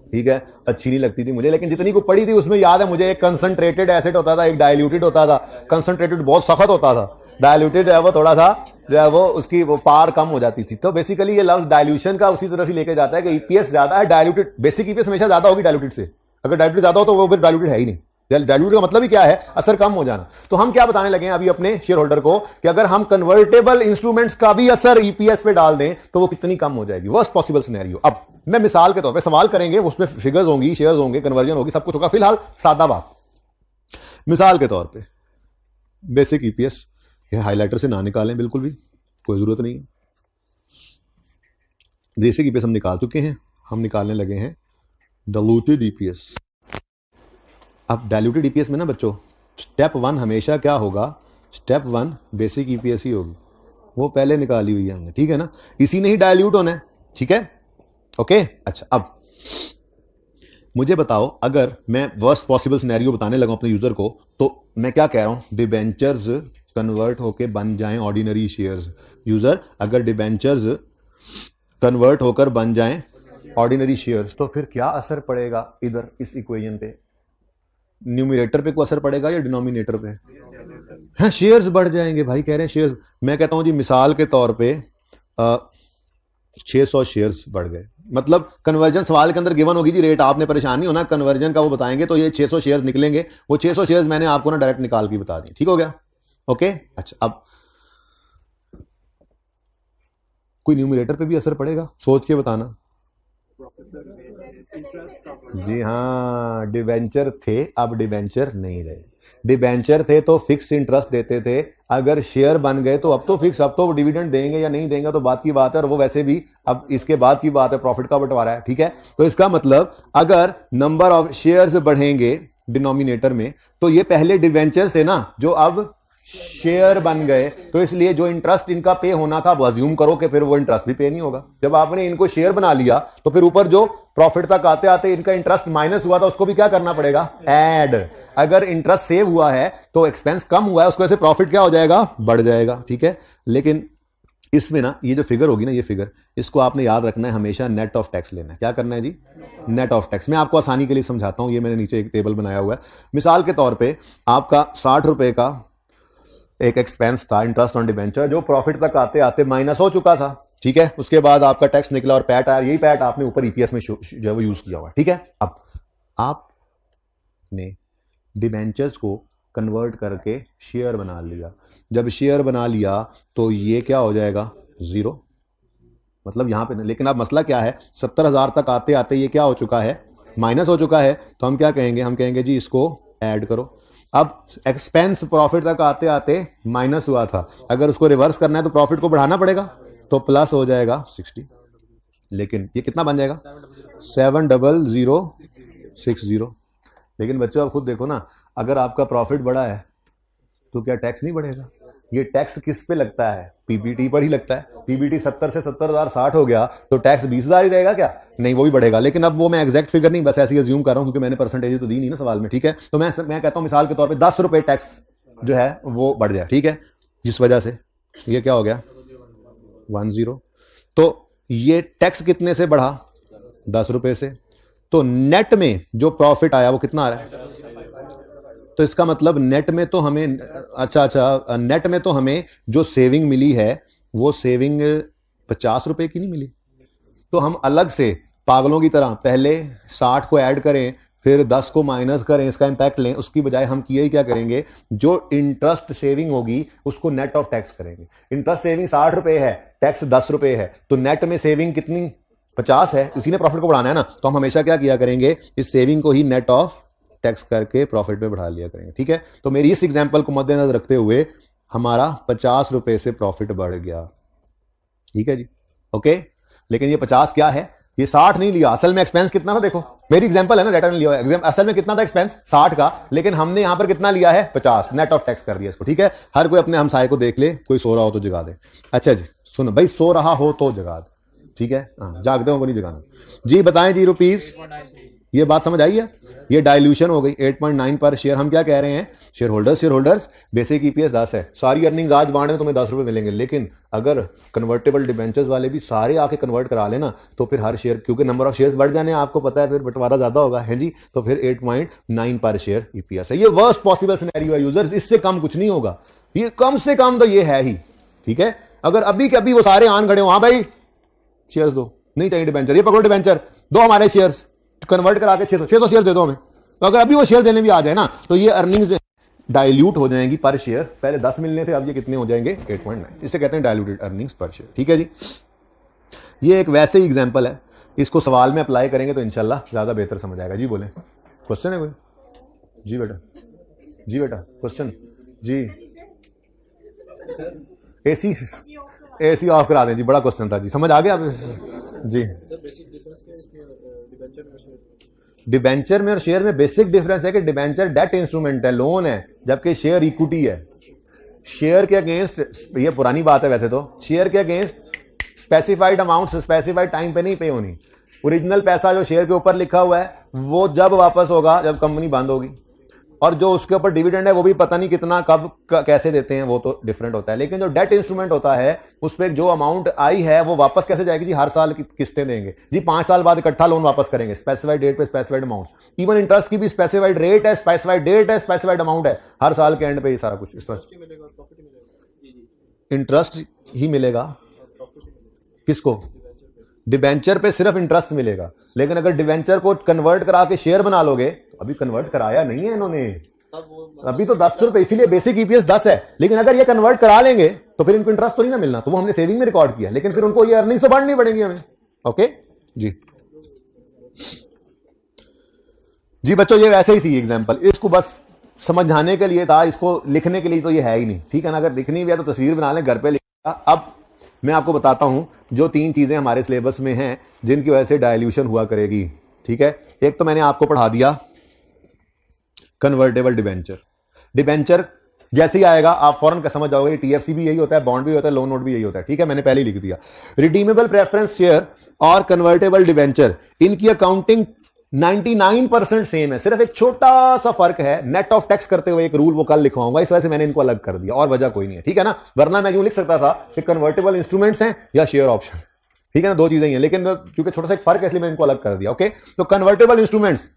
ठीक है, अच्छी नहीं लगती थी मुझे, लेकिन जितनी को पढ़ी थी उसमें याद है मुझे, एक कंसंट्रेटेड एसिड होता था, एक डाइल्यूटेड होता था। कंसंट्रेटेड बहुत सख्त होता था, डाइल्यूटेड है वो थोड़ा सा जो है वो उसकी वो पार कम हो जाती थी। तो बेसिकली ये लफ्ज डाइल्यूशन का उसी तरह से लेके जाता है कि ईपीएस ज्यादा है डाइल्यूटेड, बेसिक ईपीएस हमेशा ज्यादा होगी डाइल्यूटेड से, अगर डाइल्यूटेड ज्यादा हो तो वो फिर डाइल्यूटेड है ही नहीं। डाइल्यूटेड का मतलब ही क्या है, असर कम हो जाना। तो हम क्या बताने लगे हैं अभी अपने शेयर होल्डर को कि अगर हम कन्वर्टेबल इंस्ट्रूमेंट्स का भी असर ईपीएस पे डाल दें तो वो कितनी कम हो जाएगी, वर्स्ट पॉसिबल सिनेरियो। अब मैं मिसाल के तौर पे सवाल करेंगे, उसमें फिगर्स होंगी, शेयर्स होंगे, कन्वर्जन होगी, सब कुछ होगा। फिलहाल सादा बात, मिसाल के तौर पे बेसिक ईपीएस, ये हाइलाइटर से ना निकालें, बिल्कुल भी कोई जरूरत नहीं है। बेसिक ईपीएस हम निकाल चुके हैं, हम निकालने लगे हैं डाइल्यूटेड ईपीएस। अब डाइल्यूटेड ईपीएस में ना बच्चों स्टेप 1 हमेशा क्या होगा, स्टेप 1 बेसिक ईपीएस ही होगी, वो पहले निकाली हुई है हमने, ठीक है ना, इसी ने ही डाइल्यूट होना है, ठीक है, ओके। अच्छा, अब मुझे बताओ, अगर मैं वर्स्ट पॉसिबल सिनेरियो बताने लगा अपने यूजर को, तो मैं क्या कह रहा हूं, डिबेंचर्स कन्वर्ट होकर बन जाएं ऑर्डिनरी शेयर्स। यूजर अगर डिबेंचर्स कन्वर्ट होकर बन जाएं ऑर्डिनरी शेयर्स तो फिर क्या असर पड़ेगा इधर इस इक्वेशन पे, न्यूमरेटर पे कोई असर पड़ेगा या डिनोमिनेटर पे, हाँ शेयर्स बढ़ जाएंगे भाई, कह रहे हैं शेयर्स। मैं कहता हूं जी मिसाल के तौर पे 600 शेयर्स बढ़ गए, मतलब कन्वर्जन सवाल के अंदर गिवन होगी जी रेट, आपने परेशान नहीं होना, कन्वर्जन का वो बताएंगे तो ये 600 शेयर्स निकलेंगे, वो 600 शेयर्स मैंने आपको ना डायरेक्ट निकाल के बता दी, ठीक हो गया, ओके। अच्छा, अब कोई न्यूमरेटर पे भी असर पड़ेगा, सोच के बताना। जी हाँ, डिबेंचर थे, अब डिबेंचर नहीं रहे। डिबेंचर थे तो फिक्स इंटरेस्ट देते थे, अगर शेयर बन गए तो अब तो फिक्स, अब तो वो डिविडेंड देंगे या नहीं देंगे तो बात की बात है, और वो वैसे भी अब इसके बाद की बात है, प्रॉफिट का बंटवारा है, ठीक है। तो इसका मतलब अगर नंबर ऑफ शेयर्स बढ़ेंगे डिनोमिनेटर में तो ये पहले डिबेंचर से ना जो अब शेयर बन गए, तो इसलिए जो इंटरेस्ट इनका पे होना था, अज्यूम करो कि फिर वो इंटरेस्ट भी पे नहीं होगा। जब आपने इनको शेयर बना लिया तो फिर ऊपर जो प्रॉफिट तक आते आते इनका इंटरेस्ट माइनस हुआ था, उसको भी क्या करना पड़ेगा, ऐड। अगर इंटरेस्ट सेव हुआ है तो एक्सपेंस कम हुआ है, उसको ऐसे प्रॉफिट क्या हो जाएगा, बढ़ जाएगा। ठीक है, लेकिन इसमें ना ये जो फिगर होगी ना, ये फिगर, इसको आपने याद रखना है, हमेशा नेट ऑफ टैक्स लेना है। क्या करना है जी, नेट ऑफ टैक्स। मैं आपको आसानी के लिए समझाता हूं, ये मैंने नीचे एक टेबल बनाया हुआ है। मिसाल के तौर पे आपका 60 रुपए का एक एक्सपेंस था, इंटरेस्ट ऑन डिबेंचर, जो प्रॉफिट तक आते आते माइनस हो चुका था। ठीक है, उसके बाद आपका टैक्स निकला और पैट आया, यही पैट आपने ऊपर ईपीएस में जो है वो यूज किया हुआ। ठीक है, अब आपने डिबेंचर्स को कन्वर्ट करके शेयर बना लिया। जब शेयर बना लिया तो ये क्या हो जाएगा, जीरो, मतलब यहां पे। लेकिन अब मसला क्या है, 70,000 तक आते आते ये क्या हो चुका है, माइनस हो चुका है। तो हम क्या कहेंगे, हम कहेंगे जी इसको ऐड करो। अब एक्सपेंस प्रॉफिट तक आते आते माइनस हुआ था, अगर उसको रिवर्स करना है तो प्रॉफिट को बढ़ाना पड़ेगा, तो प्लस हो जाएगा 60। लेकिन ये कितना बन जाएगा, 70060। लेकिन बच्चों आप खुद देखो ना, अगर आपका प्रॉफिट बढ़ा है तो क्या टैक्स नहीं बढ़ेगा? ये टैक्स किस पे लगता है, पीबीटी पर ही लगता है। पीबीटी 70 से 70,000 60 हो गया तो टैक्स 20,000 ही रहेगा क्या? नहीं, वो भी बढ़ेगा। लेकिन अब वो मैं एग्जैक्ट फिगर नहीं, बस ऐसे ही अज्यूम कर रहा हूं, क्योंकि मैंने परसेंटेज तो दी नहीं ना सवाल में। ठीक है, तो मैं कहता हूं मिसाल के तौर पे 10 रुपए टैक्स जो है वो बढ़ जाए। ठीक है, जिस वजह से ये क्या हो गया, 10। तो ये टैक्स कितने से बढ़ा, 10 रुपए से। तो नेट में जो प्रॉफिट आया वो कितना आ रहा है, तो इसका मतलब नेट में तो हमें, नेट में तो हमें जो सेविंग मिली है वो सेविंग 50 रुपए की नहीं मिली। तो हम अलग से पागलों की तरह पहले 60 को ऐड करें, फिर 10 को माइनस करें, इसका इंपैक्ट लें, उसकी बजाय हम किए क्या करेंगे, जो इंटरेस्ट सेविंग होगी उसको नेट ऑफ टैक्स करेंगे। इंटरेस्ट सेविंग 60 रुपए है, टैक्स 10 रुपए है, तो नेट में सेविंग कितनी, 50 है। इसी ने प्रॉफिट को बढ़ाना है ना, तो हम हमेशा क्या किया करेंगे, इस सेविंग को ही नेट ऑफ टैक्स करके प्रॉफिट पे बढ़ा लिया करेंगे। ठीक है, तो मेरी इस एग्जांपल को मद्देनजर रखते हुए हमारा 50 रुपए से प्रॉफिट बढ़ गया। ठीक है जी, ओके। लेकिन ये 50 क्या है, ये 60 नहीं लिया, असल में एक्सपेंस कितना था, देखो मेरी एग्जांपल है ना, डेटा नहीं लिया, असल में कितना था एक्सपेंस 60 का, लेकिन हमने यहां पर कितना लिया है, 50, नेट ऑफ टैक्स कर दिया इसको। ठीक है, हर कोई अपने हमसाये को देख ले, कोई सो रहा हो तो जगा दे। अच्छा जी, सुनो भाई, सो रहा हो तो जगा दे, ठीक है, जागते हो को नहीं जगाना जी। बताएं जी, रुपीज, ये बात समझ आई है? ये डाइल्यूशन हो गई 8.9 पर शेयर। हम क्या कह रहे हैं, शेयर होल्डर्स बेसिक ईपीएस 10 है, सारी अर्निंग्स आज बांट में तुम्हें 10 रुपए मिलेंगे। लेकिन अगर कन्वर्टेबल डिबेंचर्स वाले भी सारे आके कन्वर्ट करा लेना, तो फिर हर शेयर, क्योंकि नंबर ऑफ शेयर्स बढ़ जाने आपको पता है, फिर बंटवारा ज्यादा होगा, है जी। तो फिर 8.9 पर शेयर ईपीएस है। ये वर्स्ट पॉसिबल सिनेरियो है यूजर्स, इससे कम कुछ नहीं होगा, ये कम से कम तो ये है ही। ठीक है, अगर अभी के अभी वो सारे आन खड़े हो, हाँ भाई शेयर्स दो, नहीं चाहिए डिबेंचर, ये पकड़ो डिबेंचर, दो हमारे शेयर्स, कन्वर्ट करा के 600 शेयर दे दो हमें। तो अगर अभी वो शेयर देने भी आ जाए ना, तो ये अर्निंग्स डाइल्यूट हो जाएंगी पर शेयर। पहले 10 मिलने थे, अब ये कितने हो जाएंगे, 8.9। इसे कहते हैं डाइल्यूटेड अर्निंग्स पर शेयर। ठीक है जी, ये एक वैसे ही एग्जांपल है, इसको सवाल में अप्लाई करेंगे तो इंशाल्लाह ज्यादा बेहतर समझ आएगा। जी बोले, क्वेश्चन है कोई? जी बेटा, जी बेटा, क्वेश्चन जी। एसी ऑफ करा दें जी, बड़ा क्वेश्चन था जी, समझ आ गया आप जी। डिबेंचर में और शेयर में बेसिक डिफरेंस है कि डिबेंचर डेट इंस्ट्रूमेंट है, लोन है, जबकि शेयर इक्विटी है। शेयर के अगेंस्ट, ये पुरानी बात है वैसे तो, शेयर के against specified amount specified time पे नहीं पे होनी। ओरिजिनल पैसा जो शेयर के ऊपर लिखा हुआ है वो जब वापस होगा जब कंपनी बंद होगी, और जो उसके ऊपर डिविडेंड है वो भी पता नहीं कितना कब कैसे देते हैं, वो तो डिफरेंट होता है। लेकिन जो डेट इंस्ट्रूमेंट होता है उस पर जो अमाउंट आई है वो वापस कैसे जाएगी जी, हर साल किस्तें देंगे जी, 5 साल बाद इकट्ठा लोन वापस करेंगे, स्पेसिफाइड डेट पे स्पेसिफाइड अमाउंट। इवन इंटरेस्ट की भी स्पेसिफाइड रेट है, स्पेसिफाइड डेट है, स्पेसिफाइड अमाउंट है, हर साल के एंड पे ये सारा कुछ इस तरह इंटरेस्ट ही मिलेगा। किसको? डिबेंचर पे सिर्फ इंटरेस्ट मिलेगा। लेकिन अगर डिबेंचर को कन्वर्ट करा के शेयर बना लोगे, अभी कन्वर्ट कराया नहीं है इन्होंने, अभी तो 10 रुपए, इसीलिए बेसिक ईपीएस 10 है। लेकिन अगर ये कन्वर्ट करा लेंगे तो फिर इनको इंटरेस्ट तो नहीं ना मिलना, तो वो हमने सेविंग में रिकॉर्ड किया, लेकिन फिर उनको ये अर्निंग्स तो बढ़नी पड़ेगी हमें। ओके जी, जी बच्चों ये वैसे ही थी एग्जांपल, इसको बस समझाने के लिए था, इसको लिखने के लिए तो ये है ही नहीं। ठीक है ना, अगर लिखनी भी है तो तस्वीर बना लें, घर पे लिखा। अब मैं आपको बताता हूं जो 3 चीजें हमारे सिलेबस में हैं जिनकी वजह से डाइल्यूशन हुआ करेगी। ठीक है, एक तो मैंने आपको पढ़ा दिया कन्वर्टेबल डिबेंचर। डिबेंचर जैसे ही आएगा आप फौरन का समझ जाओगे टीएफसी भी यही होता है, बॉन्ड भी होता है, लोन नोट भी यही होता है, ठीक है, मैंने पहले ही लिख दिया। रिडीमेबल प्रेफरेंस शेयर और कन्वर्टेबल डिवेंचर, इनकी अकाउंटिंग 99% सेम है, सिर्फ एक छोटा सा फर्क है, नेट ऑफ टैक्स करते हुए एक रूल वो कल लिखवाऊंगा, इस वजह से मैंने इनको अलग कर दिया, और वजह कोई नहीं है, ठीक है ना। वरना मैं यूं लिख सकता था कि कन्वर्टेबल इंस्ट्रूमेंट्स हैं या शेयर ऑप्शन, ठीक है ना, दो चीजें ही हैं, लेकिन क्योंकि छोटा सा एक फर्क है इसलिए मैंने इनको अलग कर दिया। ओके, तो कन्वर्टेबल इंस्ट्रूमेंट्स,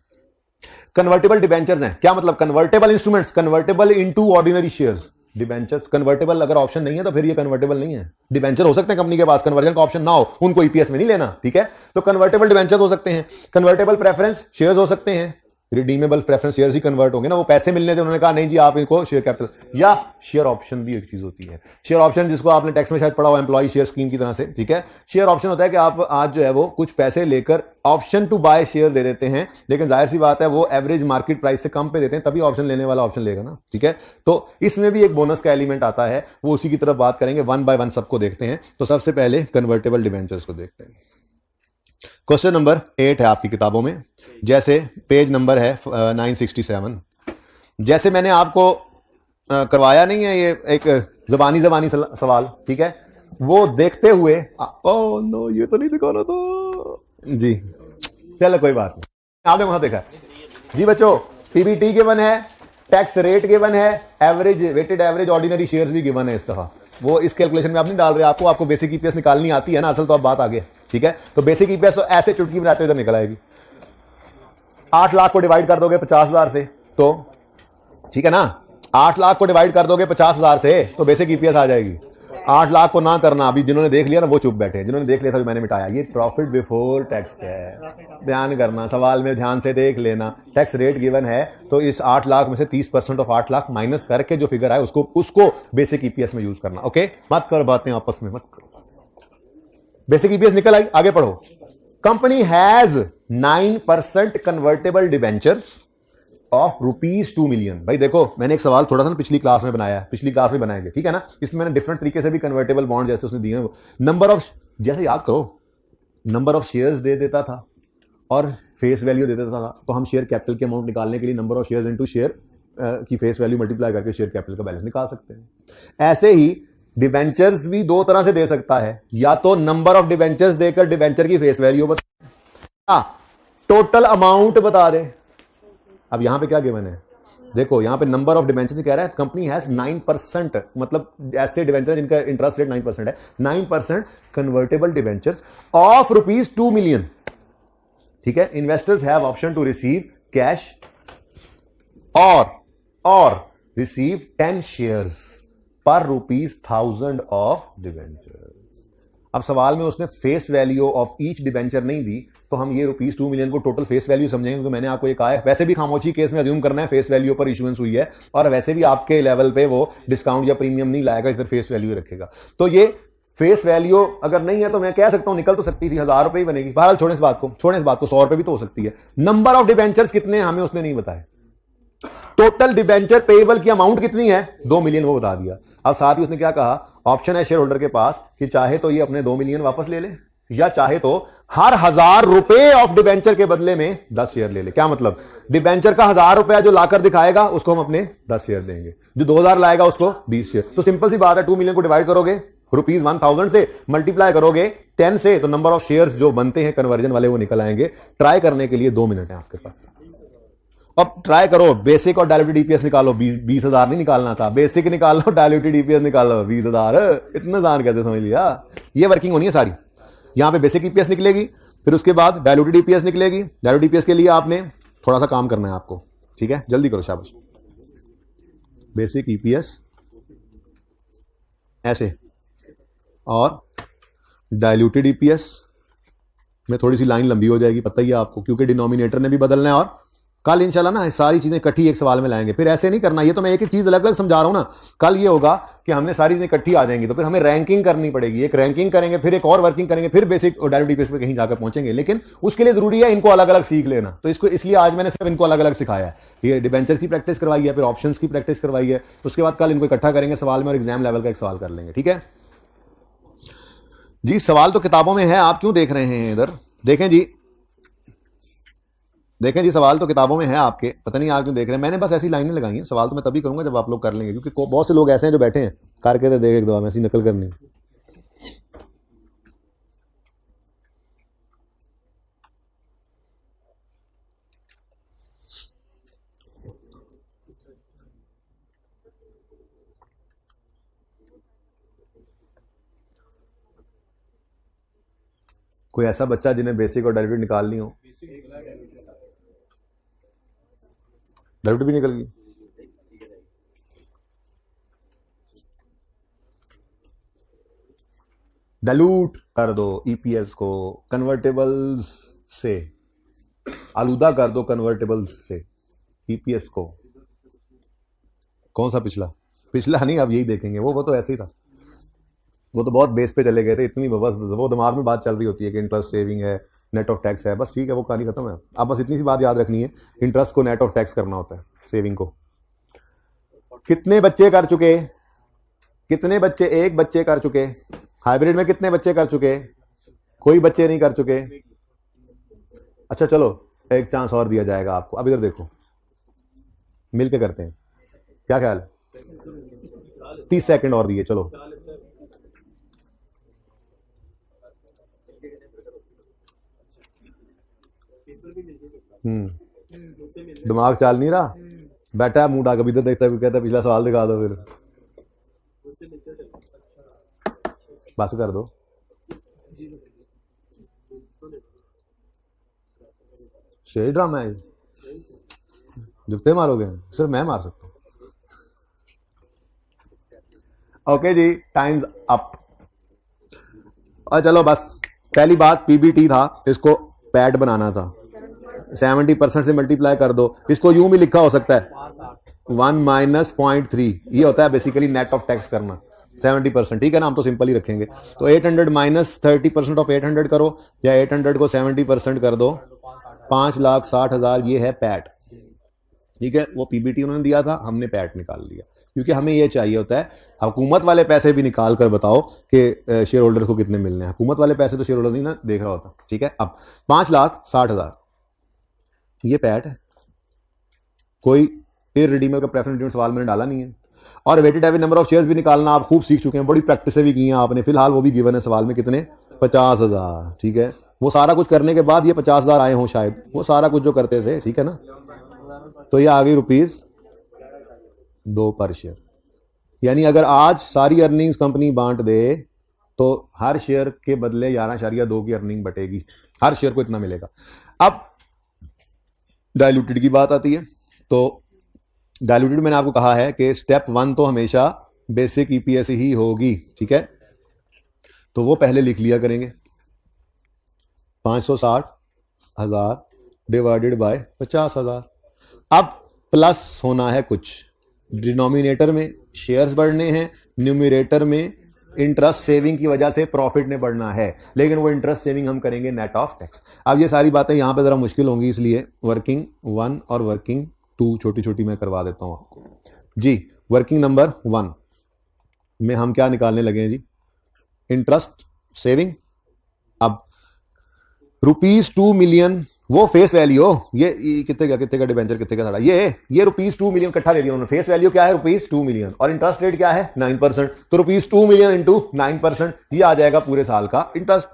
कन्वर्टेबल डिबेंचर्स हैं, क्या मतलब convertible instruments, convertible into ordinary shares. Debentures convertible अगर ऑप्शन नहीं है तो फिर ये कन्वर्टेबल नहीं है। डिबेंचर हो सकते हैं कंपनी के पास, कन्वर्जन का ऑप्शन ना हो, उनको ईपीएस में नहीं लेना, ठीक है, तो कन्वर्टेबल डिबेंचर्स हो सकते हैं। कन्वर्टेबल प्रेफरेंस शेयर्स हो सकते हैं, रिडीमेबल प्रेफरेंस शेयर्स ही कन्वर्ट होंगे ना, वो पैसे मिलने थे, उन्होंने कहा नहीं जी आप इनको शेयर कैपिटल, या शेयर ऑप्शन भी एक चीज होती है। शेयर ऑप्शन जिसको आपने टैक्स में शायद पढ़ा हो, एम्प्लॉय शेयर स्कीम की तरह से, ठीक है। शेयर ऑप्शन होता है कि आप आज जो है वो कुछ पैसे लेकर ऑप्शन टू बाय शेयर दे देते हैं, लेकिन जाहिर सी बात है वो एवरेज मार्केट प्राइस से कम पे देते हैं, तभी ऑप्शन लेने वाला ऑप्शन लेगा ना, ठीक है। तो इसमें भी एक बोनस का एलिमेंट आता है, वो उसी की तरफ बात करेंगे, वन बाय वन सबको देखते हैं। तो सबसे पहले कन्वर्टेबल डिबेंचर्स को देखते हैं। क्वेश्चन नंबर 8 है आपकी किताबों में, जैसे पेज नंबर है 967। जैसे मैंने आपको करवाया नहीं है ये एक जबानी सवाल, ठीक है, वो देखते हुए ओ नो ये तो नहीं दिखाना तो जी, चलो कोई बात नहीं, आपने वहां देखा जी बच्चों, पीबीटी गिवन है, टैक्स रेट गिवन है, average weighted average ordinary shares भी गिवन है इस दफा। वो इस कैलकुलेशन में आप नहीं डाल रहे, आपको बेसिक ईपीएस निकालनी आती है ना, असल तो अब बात आगे, ठीक है। तो बेसिक ईपीएस तो ऐसे चुटकी बनाते इधर निकल आएगी। 8 लाख को डिवाइड कर दोगे 50,000 से तो ठीक है ना, 8 लाख को डिवाइड कर दोगे 50,000 से तो बेसिक ईपीएस आ जाएगी। 8 लाख को ना करना, अभी जिन्होंने देख लिया ना वो चुप बैठे, जिन्होंने देख लिया था जो मैंने मिटाया, ये प्रॉफिट बिफोर टैक्स है, ध्यान करना, सवाल में ध्यान से देख लेना। टैक्स रेट गिवन है तो इस 8 लाख में से 30% ऑफ 8 लाख माइनस करके जो फिगर है उसको बेसिक ईपीएस में यूज करना। ओके, मत कर बातें आपस में, मत करो। बेसिक ईपीएस निकल आई, आगे पढ़ो। Company has 9% convertible debentures of ₹2 million. भाई देखो मैंने एक सवाल थोड़ा सा ना पिछली क्लास में बनाया, पिछली क्लास में बनाएंगे, ठीक है ना, इसमें मैंने डिफरेंट तरीके से भी कन्वर्टेबल बॉन्ड जैसे उसने दिए हैं, नंबर ऑफ, जैसे याद करो नंबर ऑफ शेयर्स दे देता था और फेस वैल्यू दे देता था, तो हम शेयर कैपिटल के अमाउंट निकालने के लिए number of shares into share की फेस वैल्यू मल्टीप्लाई करके शेयर कैपिटल का बैलेंस निकाल सकते हैं। ऐसे ही डिबेंचर्स भी दो तरह से दे सकता है, या तो नंबर ऑफ डिबेंचर्स देकर डिबेंचर की फेस वैल्यू बता, टोटल अमाउंट बता दे। अब यहां पे क्या गिवन है, देखो यहां पे नंबर ऑफ डिबेंचर्स कह रहा है कंपनी हैज 9%, मतलब ऐसे डिबेंचर जिनका इंटरेस्ट रेट 9% है, 9% कन्वर्टेबल डिबेंचर्स ऑफ ₹2 मिलियन, ठीक है। Investors have option to receive cash और रिसीव 10 शेयर्स पर ₹1000 ऑफ डिबेंचर। अब सवाल में उसने face value of each debenture नहीं दी, तो हम ये ₹2 मिलियन को टोटल फेस वैल्यू समझेंगे, क्योंकि मैंने आपको ये कहा है वैसे भी खामोशी केस में अज्यूम करना है फेस वैल्यू पर इशुएंस हुई है, और वैसे भी आपके लेवल पे वो डिस्काउंट या प्रीमियम नहीं लाएगा, इधर फेस वैल्यू रखेगा। तो ये फेस वैल्यू अगर नहीं है तो मैं कह सकता हूं निकल तो सकती थी, ₹1000 ही बनेगी। बहरहाल छोड़े इस बात को, ₹100 भी तो हो सकती है। नंबर ऑफ डिबेंचर्स कितने हमें उसने नहीं बताया, टोटल डिबेंचर पेएबल की अमाउंट कितनी है 2 मिलियन, वो बता दिया। अब साथ ही उसने क्या कहा, ऑप्शन है शेयर होल्डर के पास कि चाहे तो ये अपने 2 मिलियन वापस ले ले, या चाहे तो हर ₹1000 ऑफ डिबेंचर के बदले में 10 शेयर ले ले। क्या मतलब, डिबेंचर का ₹1000 जो लाकर दिखाएगा उसको हम अपने 10 शेयर देंगे, जो 2000 लाएगा उसको 20 शेयर। तो सिंपल सी बात है, 2 मिलियन को डिवाइड करोगे ₹1000 से, मल्टीप्लाई करोगे 10 से, तो नंबर ऑफ शेयर्स जो बनते हैं कन्वर्जन वाले वो निकल आएंगे। ट्राई करने के लिए 2 मिनट है आपके पास। अब ट्राई करो, बेसिक और डायल्यूटेड ईपीएस निकालो, 20,000 नहीं निकालना था, बेसिक निकालो, डायल्यूटेड ईपीएस निकालो 20,000, इतना जान कैसे समझ लिया। ये वर्किंग होनी है सारी, यहां पे बेसिक ईपीएस निकलेगी, फिर उसके बाद डायल्यूटेड ईपीएस निकलेगी। डायल्यूटेड ईपीएस के लिए आपने थोड़ा सा काम करना है आपको, ठीक है, जल्दी करो, शाबाश। बेसिक ईपीएस ऐसे, और डायल्यूटेड ईपीएस में थोड़ी सी लाइन लंबी हो जाएगी, पता ही है आपको, क्योंकि डिनोमिनेटर ने भी बदलना है, और कल इंशाल्लाह ना सारी चीजें इकट्ठी एक सवाल में लाएंगे। फिर ऐसे नहीं करना, ये तो मैं एक एक चीज अलग अलग समझा रहा हूं ना। कल ये होगा कि हमने सारी चीजें इकट्ठी आ जाएंगी, तो फिर हमें रैंकिंग करनी पड़ेगी, एक रैंकिंग करेंगे, फिर एक और वर्किंग करेंगे, फिर बेसिक और डायल्यूटेड ईपीएस पे कहीं जाकर पहुंचेंगे। लेकिन उसके लिए जरूरी है इनको अलग अलग सीख लेना, तो इसको इसलिए आज मैंने सिर्फ इनको अलग अलग सिखाया है। ये डिबेंचर्स की प्रैक्टिस करवाई है, फिर ऑप्शंस की प्रैक्टिस करवाई है, उसके बाद कल इनको इकट्ठा करेंगे सवाल में और एग्जाम लेवल का एक सवाल कर लेंगे, ठीक है जी। सवाल तो किताबों में है, आप क्यों देख रहे हैं इधर, देखें जी। देखें जी, सवाल तो किताबों में है आपके, पता नहीं आप क्यों देख रहे हैं। मैंने बस ऐसी लाइनें लगाई हैं, सवाल तो मैं तभी करूंगा जब आप लोग कर लेंगे, क्योंकि बहुत से लोग ऐसे हैं जो बैठे हैं करके तो देख एक दो में ऐसी नकल करनी। कोई ऐसा बच्चा जिन्हें बेसिक और डेरिवेटिव निकालनी हो? डेरिवेटिव भी निकल गई। डाइल्यूट कर दो ईपीएस को कन्वर्टेबल्स से, आलूदा कर दो कन्वर्टेबल्स से ईपीएस को। कौन सा पिछला? पिछला नहीं, अब यही देखेंगे। वो तो ऐसे ही था, वो तो बहुत बेस पे चले गए थे। इतनी बस वो दिमाग में बात चल रही होती है कि इंटरेस्ट सेविंग है, नेट ऑफ टैक्स है, बस ठीक है, वो कहानी खत्म है। अब बस इतनी सी बात याद रखनी है, इंटरेस्ट को नेट ऑफ टैक्स करना होता है, सेविंग को। कितने बच्चे कर चुके? कितने बच्चे? एक बच्चे कर चुके। हाइब्रिड में कितने बच्चे कर चुके? कोई बच्चे नहीं कर चुके। अच्छा चलो, एक चांस और दिया जाएगा आपको। अब इधर देखो, मिलके करते हैं, क्या ख्याल? 30 सेकंड और दिए, चलो। दिमाग चाल नहीं रहा, बैठा है मुंह ढाक, इधर देखता है, कहता है पिछला सवाल दिखा दो, फिर बस कर दो। शेर ड्रामा है, जुगते मारोगे? सिर्फ मैं मार सकता हूं। ओके जी, टाइम्स अप। और चलो बस, पहली बात पीबीटी था, इसको पैड बनाना था। 70% से मल्टीप्लाई कर दो। इसको यूं भी लिखा हो सकता है 1 - 0.3, ये होता है बेसिकली नेट ऑफ टैक्स करना 70%, ठीक है ना। हम तो सिंपल ही रखेंगे। तो 800 माइनस 30% ऑफ 800 करो, या 800 को 70% कर दो, 5,60,000, ये है पैट, ठीक है। वो पीबीटी उन्होंने दिया था, हमने पैट निकाल लिया, क्योंकि हमें ये चाहिए होता है हुकूमत वाले पैसे भी निकाल कर बताओ कि शेयर होल्डर को कितने मिलने हैं। हुकूमत वाले पैसे तो शेयर होल्डर नहीं ना देख रहा होता, ठीक है। अब 5,60,000 ये पैट है, कोई इररिडीमेबल का प्रेफरेंस रिडीम सवाल मैंने डाला नहीं है। और weighted average number of shares भी निकालना आप खूब सीख चुके हैं, बड़ी प्रैक्टिस भी की हैं आपने। फिलहाल वो भी गिवन है सवाल में, कितने? 50,000, ठीक है। वो सारा कुछ करने के बाद ये 50,000 आए हों शायद, वो सारा कुछ जो करते थे, ठीक है ना। तो ये आ गई ₹2 पर शेयर। यानी अगर आज सारी अर्निंग्स कंपनी बांट दे तो हर शेयर के बदले 11.2 की अर्निंग बटेगी, हर शेयर को इतना मिलेगा। अब डाइल्यूटेड की बात आती है, तो डाइल्यूटेड मैंने आपको कहा है कि स्टेप 1 तो हमेशा बेसिक ईपीएस ही होगी, ठीक है। तो वो पहले लिख लिया करेंगे, 560,000 डिवाइडेड बाय 50,000। अब प्लस होना है कुछ, डिनोमिनेटर में शेयर्स बढ़ने हैं, न्यूमरेटर में इंटरेस्ट सेविंग की वजह से प्रॉफिट ने बढ़ना है, लेकिन वो इंटरेस्ट सेविंग हम करेंगे नेट ऑफ टैक्स। अब ये सारी बातें यहां पे जरा मुश्किल होंगी, इसलिए वर्किंग 1 और वर्किंग 2 छोटी छोटी मैं करवा देता हूं आपको जी। वर्किंग नंबर 1 में हम क्या निकालने लगे हैं जी? Interest saving. अब ₹2 मिलियन वो फेस वैल्यू, ये कितने का डिबेंचर कितने का था, ये ₹2 मिलियन इकट्ठा ले लिया उन्होंने। फेस वैल्यू क्या है? ₹2 मिलियन, और इंटरेस्ट रेट क्या है? 9%। तो ₹2 मिलियन इंटू 9%, ये आ जाएगा पूरे साल का इंटरेस्ट।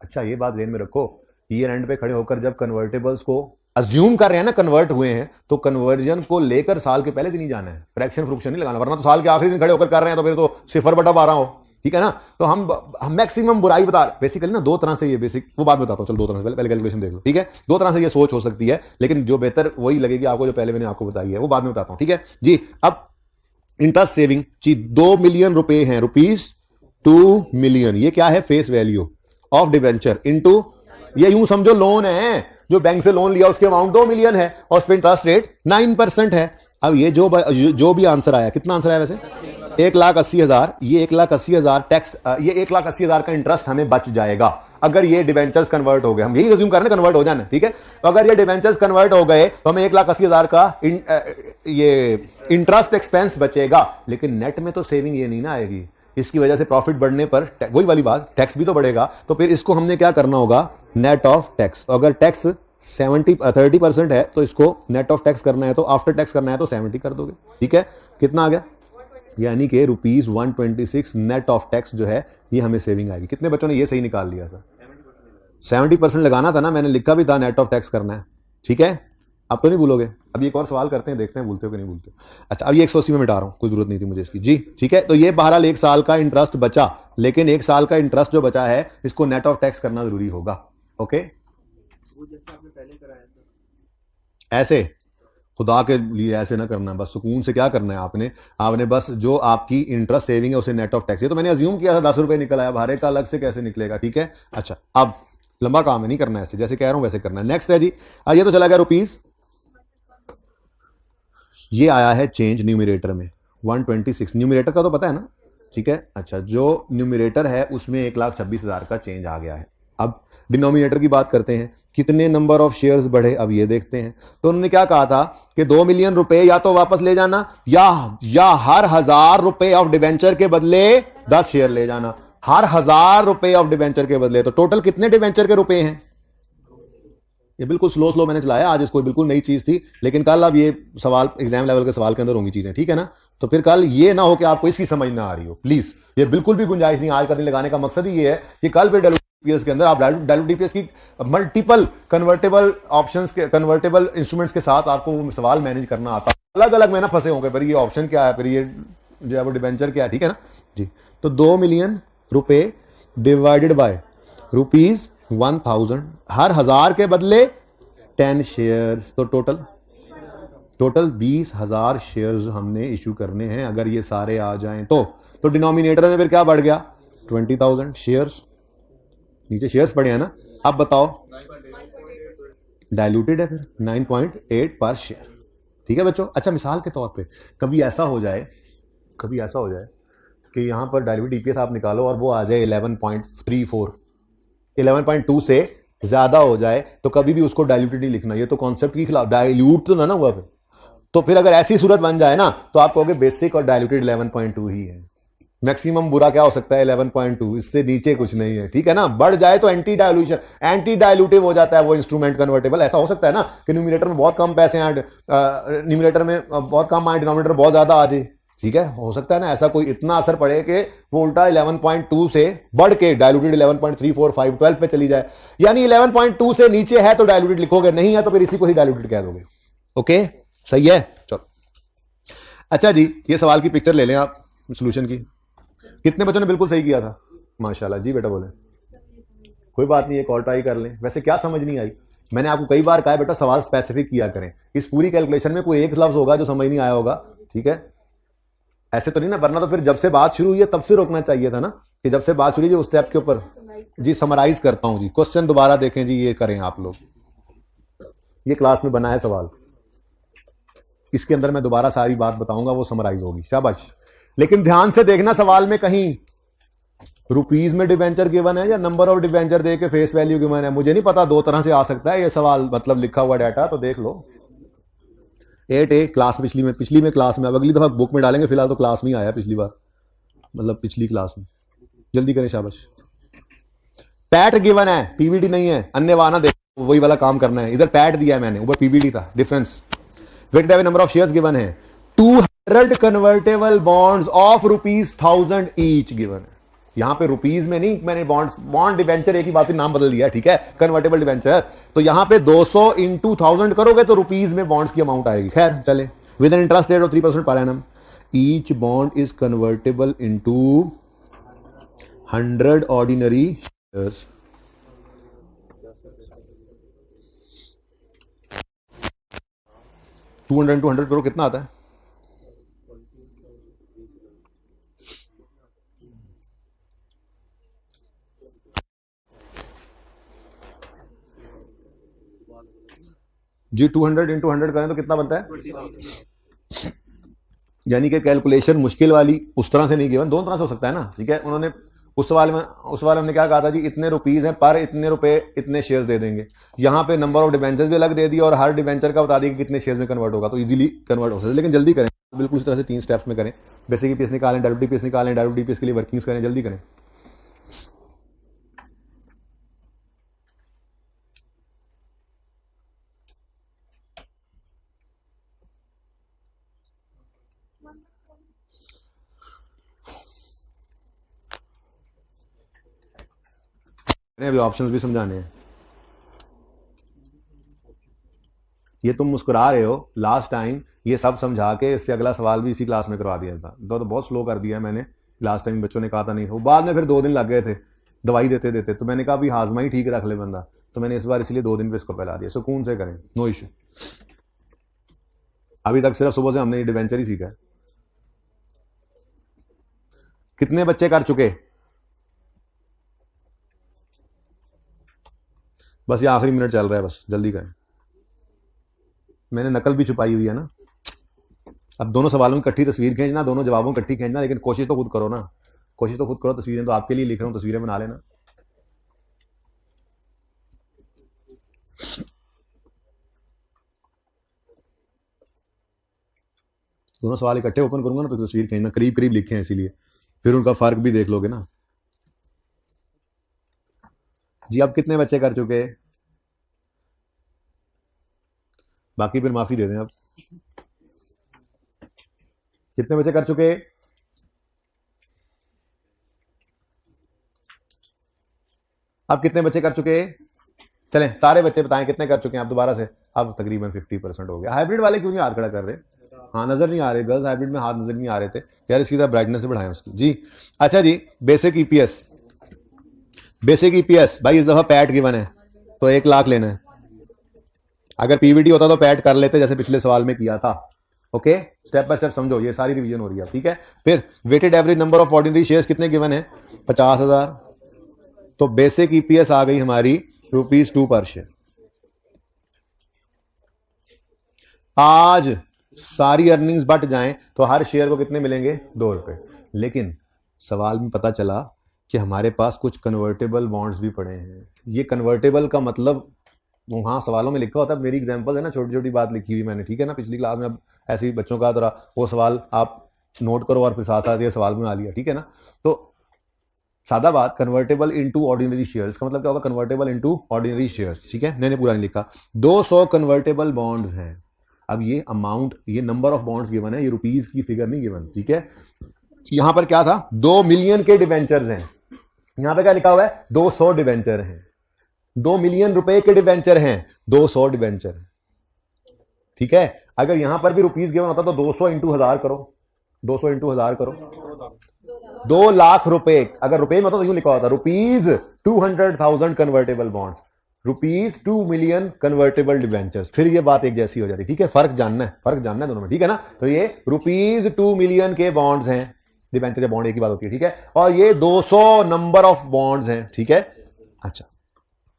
अच्छा, ये बात ध्यान में रखो, ईयर एंड पे खड़े होकर जब कन्वर्टेबल्स को अज्यूम कर रहे हैं ना, कन्वर्ट हुए हैं, तो कन्वर्जन को लेकर साल के पहले दिन ही जाना है, फ्रैक्शन फ्रुक्शन नहीं लगाना, वरना तो साल के आखिरी दिन खड़े होकर कर रहे हैं तो फिर तो 0/12 हो, ठीक है ना। तो हम मैक्सिमम बुराई बता रहे बेसिकली ना। 2 तरह से ये बेसिक, वो बात बताता हूं, चलो 2 तरह से पहले कैलकुलेशन देख लो, ठीक है। 2 तरह से ये सोच हो सकती है, लेकिन जो बेहतर वही लगेगी आपको, जो पहले मैंने आपको बताई है वो बाद में बताता हूं, ठीक है जी। अब इंटरेस्ट सेविंग जी, ₹2 मिलियन हैं, ₹2 मिलियन, ये क्या है? Face value of debenture into, ये यूं समझो लोन है, जो बैंक से लोन लिया उसके अमाउंट 2 मिलियन है और उस पर इंटरेस्ट रेट 9% है। अब ये जो भी आंसर आया, कितना आंसर आया वैसे? 1,80,000। ये 1,80,000 टैक्स, ये 1,80,000 का इंटरेस्ट हमें बच जाएगा अगर ये डिवेंचर्स कन्वर्ट हो गए। हम यही अज्यूम कर रहे हैं कन्वर्ट हो जाना, ठीक है। तो अगर ये डिवेंचर्स कन्वर्ट हो गए तो हमें 1,80,000 का ये इंटरेस्ट एक्सपेंस बचेगा, लेकिन नेट में तो सेविंग ये नहीं ना आएगी। इसकी वजह से प्रॉफिट बढ़ने पर वही वाली बात, टैक्स भी तो बढ़ेगा। तो फिर इसको हमने क्या करना होगा? Net of tax. अगर टैक्स 30% है तो इसको नेट ऑफ टैक्स करना है, तो आफ्टर टैक्स करना है तो 70 कर दोगे। ठीक है, कितना आ गया, यानी कि ₹126 नेट ऑफ टैक्स जो है ये हमें सेविंग आएगी। कितने बच्चों ने ये सही निकाल लिया था? 70% लगाना था ना, मैंने लिखा भी था नेट ऑफ टैक्स करना है। ठीक है, अब तो नहीं भूलोगे। अब एक और सवाल करते हैं, देखते हैं भूलते हो कि नहीं भूलते। अच्छा, अब ये 180 में मिटा रहा हूँ, कोई जरूरत नहीं थी मुझे इसकी जी। ठीक है, तो ये बहरहाल 1 साल का इंटरेस्ट बचा, लेकिन 1 साल का इंटरेस्ट जो बचा है इसको नेट ऑफ टैक्स करना जरूरी होगा। ओके, ऐसे खुदा के लिए ऐसे ना करना, बस सुकून से क्या करना है आपने बस जो आपकी इंटरेस्ट सेविंग है उसे नेट ऑफ टैक्स, ये तो मैंने अज्यूम किया था 10 रुपए निकल आया, भारे का अलग से कैसे निकलेगा। ठीक है, अच्छा अब लंबा काम है, नहीं करना है ऐसे, जैसे कह रहा हूं वैसे करना है। नेक्स्ट है जी, ये तो चला गया रुपीस, ये आया है चेंज न्यूमरेटर में 126, न्यूमरेटर का तो पता है ना। ठीक है, अच्छा जो न्यूमरेटर है उसमें 1,26,000 का चेंज आ गया है। अब डिनोमिनेटर की बात करते हैं, कितने नंबर ऑफ शेयर्स बढ़े, अब ये देखते हैं। तो उन्होंने क्या कहा था कि 2 मिलियन रुपए या तो वापस ले जाना या हर 1,000 रुपए ऑफ डिवेंचर के बदले 10 शेयर ले जाना, हर 1,000 रुपए ऑफ डिवेंचर के बदले। तो टोटल कितने डिवेंचर के रुपए हैं? ये बिल्कुल स्लो मैंने चलाया आज इसको, बिल्कुल नई चीज थी, लेकिन कल अब ये सवाल एग्जाम लेवल के सवाल के अंदर होंगी चीजें। ठीक है ना, तो फिर कल ये ना हो कि आपको इसकी समझ ना आ रही हो, प्लीज, ये बिल्कुल भी गुंजाइश नहीं। आज का दिन लगाने का मकसद ही ये है कि कल फिर डायलूट के अंदर आप डायलूट डीपीएस की मल्टीपल कन्वर्टेबल ऑप्शंस के, कन्वर्टेबल इंस्ट्रूमेंट्स के साथ आपको सवाल मैनेज करना आता है। अलग अलग में ना फंसे होंगे, फिर ये ऑप्शन क्या है, फिर ये जो है वो डिवेंचर क्या है। ठीक है ना जी, तो 2 मिलियन रुपए डिवाइडेड बाय ₹1000, हर 1,000 के बदले 10 शेयर्स, तो टोटल 20,000 शेयर्स हमने इशू करने हैं। अगर ये सारे आ जाएं तो डिनोमिनेटर में फिर क्या बढ़ गया, 20,000 शेयर्स, नीचे शेयर्स पड़े हैं ना। अब बताओ, डाइल्यूटेड है फिर 9.8 पर शेयर। ठीक है बच्चों, अच्छा मिसाल के तौर पे कभी ऐसा हो जाए कि यहां पर डाइल्यूटेड डीपीएस आप निकालो और वो आ जाए 11.34, 11.2 से ज्यादा हो जाए, तो कभी भी उसको डाइल्यूटेड नहीं लिखना, ये तो कॉन्सेप्ट के खिलाफ, डाइल्यूट तो ना हुआ फिर। तो फिर अगर ऐसी सूरत बन जाए ना तो आप कहोगे बेसिक और डाइल्यूटेड 11.2 ही है। मैक्सिमम बुरा क्या हो सकता है, 11.2, इससे नीचे कुछ नहीं है। ठीक है ना, बढ़ जाए तो एंटी डाइल्यूटिव हो जाता है वो इंस्ट्रूमेंट कन्वर्टेबल। ऐसा हो सकता है ना कि न्यूमरेटर में बहुत कम पैसे आए, न्यूमरेटर में बहुत कम आए, डिनोमिनेटर बहुत ज्यादा आ जाए। ठीक है, हो सकता है ना ऐसा कोई इतना असर पड़े कि वो उल्टा 11.2 से बढ़ के डाइल्यूटेड 11.345 12 पे चली जाए। यानी 11.2 से नीचे है तो डाइल्यूटेड लिखोगे, नहीं है तो फिर इसी को ही डाइल्यूटेड कह दोगे। ओके, सही है, चलो। अच्छा जी, ये सवाल की पिक्चर ले लें आप सोल्यूशन की। कितने बच्चों ने बिल्कुल सही किया था? माशाल्लाह जी, बेटा बोले कोई बात नहीं, एक और ट्राई कर लें। वैसे क्या समझ नहीं आई, मैंने आपको कई बार कहा है बेटा सवाल स्पेसिफिक किया करें। इस पूरी कैलकुलेशन में कोई एक लफ्ज होगा जो समझ नहीं आया होगा। ठीक है, ऐसे तो नहीं ना, वरना तो फिर जब से बात शुरू हुई है तब से रोकना चाहिए था ना, कि जब से बात शुरू हुई उस स्टेप के ऊपर। जी समराइज करता हूं जी, क्वेश्चन दोबारा देखें जी, ये करें आप लोग। ये क्लास में बना है सवाल, इसके अंदर मैं दोबारा सारी बात बताऊंगा, वो समराइज होगी, शाबाश। लेकिन ध्यान से देखना, सवाल में कहीं रुपीज में डिवेंचर गिवन है या नंबर ऑफ डिवेंचर दे के फेस वैल्यू गिवन है, मुझे नहीं पता, दो तरह से आ सकता है ये सवाल, मतलब लिखा हुआ डाटा तो देख लो। 8A क्लास पिछली में क्लास में, अब अगली दफा बुक में डालेंगे, फिलहाल तो क्लास में ही आया पिछली बार, मतलब पिछली क्लास में। जल्दी करें, शाबाश। पैट गिवन है, पीवीडी नहीं है, अन्य वाना देखो, वही वाला काम करना है। इधर पैट दिया है मैंने, ऊपर पीवीडी था, difference. Weighted number of shares given है, 200 convertible bonds of ₹1000 each given है। यहां पे रुपीज में नहीं, मैंने बॉन्ड डिवेंचर एक ही बात, नाम बदल दिया, ठीक है, कन्वर्टेबल डिवेंचर। तो यहां पे 200 इंटू 1000 करोगे तो रुपीज में बॉन्ड्स की अमाउंट आएगी। खैर चले, with an interest rate of 3% per annum, each bond is convertible into 100 ordinary shares. $200 into 100 करो, कितना आता है? जी 200 into 100 करें तो कितना बनता है? यानी कि कैलकुलेशन मुश्किल वाली उस तरह से नहीं गिवन, दोनों तरह से हो सकता है ना। ठीक है, उन्होंने उस सवाल में हमने क्या कहा था जी, इतने रुपीज हैं पर इतने रुपए इतने शेयर्स दे देंगे। यहां पे नंबर ऑफ डिवेंचर्स भी अलग दे दिया और हर डिवेंचर का बता दिया कि कितने शेयर्स में कन्वर्ट होगा, तो इजीली कन्वर्ट हो सकता है। लेकिन जल्दी करें, बिल्कुल इस तरह से 3 स्टेप्स में करें। बेसिक ईपीएस निकालें, डायल्यूटेड ईपीएस निकालें, डायल्यूटेड ईपीएस के लिए वर्किंग्स करें, जल्दी करें। अभी ऑप्शंस भी समझाने हैं। ये तुम मुस्कुरा रहे हो, लास्ट टाइम ये सब समझा के इससे अगला सवाल भी इसी क्लास में करवा दिया था, तो बहुत स्लो कर दिया मैंने। लास्ट टाइम बच्चों ने कहा था नहीं, वो बाद में फिर 2 दिन लग गए थे दवाई देते देते, तो मैंने कहा अभी हाजमा ही ठीक रख ले बंदा, तो मैंने इस बार इसलिए 2 दिन पे इसको फैला दिया। सुकून से करें, नो इशू। अभी तक सिर्फ सुबह से हमने ये डिवेंचर ही सीखा है। कितने बच्चे कर चुके? बस ये आखिरी मिनट चल रहा है, बस जल्दी करें। मैंने नकल भी छुपाई हुई है ना। अब दोनों सवालों की इकट्ठी तस्वीर खींचना, दोनों जवाबों की इकट्ठी खींचना, लेकिन कोशिश तो खुद करो ना, कोशिश तो खुद करो। तस्वीरें तो आपके लिए लिख रहा हूं, तस्वीरें बना लेना। दोनों सवाल इकट्ठे ओपन करूंगा ना तो तस्वीर खींचना, करीब करीब लिखे हैं इसीलिए, फिर उनका फर्क भी देख लोगे ना। जी अब कितने बच्चे कर चुके? बाकी फिर माफी दे दें। आप कितने बच्चे कर चुके? अब कितने बच्चे कर चुके? चलें सारे बच्चे बताएं कितने कर चुके हैं आप दोबारा से। अब तकरीबन 50% हो गया। हाइब्रिड वाले क्यों नहीं हाथ खड़ा कर रहे? हाँ नजर नहीं आ रहे, गर्ल्स हाइब्रिड में हाथ नजर नहीं आ रहे थे यार, इसकी तरह ब्राइटनेस से बढ़ाएं उसकी। जी अच्छा जी, बेसिक ईपीएस, बेसिक ईपीएस भाई इस दफा पैट गिवन है तो 1 लाख लेना है। अगर पीवीटी होता तो पैट कर लेते जैसे पिछले सवाल में किया था। ओके, स्टेप बाय स्टेप समझो, ये सारी रिवीजन हो रही है, ठीक है। फिर weighted average number of ordinary shares कितने गिवन है? 50,000। तो बेसिक ईपीएस आ गई हमारी ₹2 पर शेयर। आज सारी अर्निंग्स बट जाएं तो हर शेयर को कितने मिलेंगे? ₹2। लेकिन सवाल में पता चला कि हमारे पास कुछ कन्वर्टेबल बॉन्ड्स भी पड़े हैं। ये कन्वर्टेबल का मतलब वहां सवालों में लिखा होता है, मेरी एग्जांपल है ना, छोटी छोटी बात लिखी हुई मैंने, ठीक है ना, पिछली क्लास में। अब ऐसे ही बच्चों का थोड़ा वो सवाल आप नोट करो और फिर साथ साथ ये सवाल बना लिया, ठीक है ना। तो सादा बात, कन्वर्टेबल इनटू ऑर्डिनरी शेयर्स का मतलब क्या होगा? कन्वर्टेबल इनटू ऑर्डिनरी शेयर्स, ठीक है। मैंने पूरा नहीं लिखा। 200 कन्वर्टेबल बॉन्ड्स हैं। अब ये अमाउंट, ये नंबर ऑफ बॉन्ड्स गिवन है, ये रुपीज की फिगर नहीं गिवन, ठीक है। यहां पर क्या था? 2 मिलियन के डिवेंचर्स हैं। यहां पर क्या लिखा हुआ है? 200 डिवेंचर हैं। 2 मिलियन रुपए के डिवेंचर हैं, 200 डिवेंचर, ठीक है। अगर यहां पर भी रुपीज गिवन होता तो 200 इंटू 1000 करो, 200 इंटू 1000 करो, 2 लाख रुपए। अगर रुपए में होता तो यूं लिखा होता ₹200,000 convertible bonds, ₹2 million convertible debentures. फिर ये बात एक जैसी हो जाती, ठीक है। फर्क जानना है, फर्क जानना है दोनों में, ठीक है ना। तो ये ₹2 मिलियन के बॉन्ड्स हैं, डिवेंचर या बॉन्ड एक ही बात होती है, ठीक है। और ये 200 नंबर ऑफ बॉन्ड्स हैं, ठीक है। अच्छा,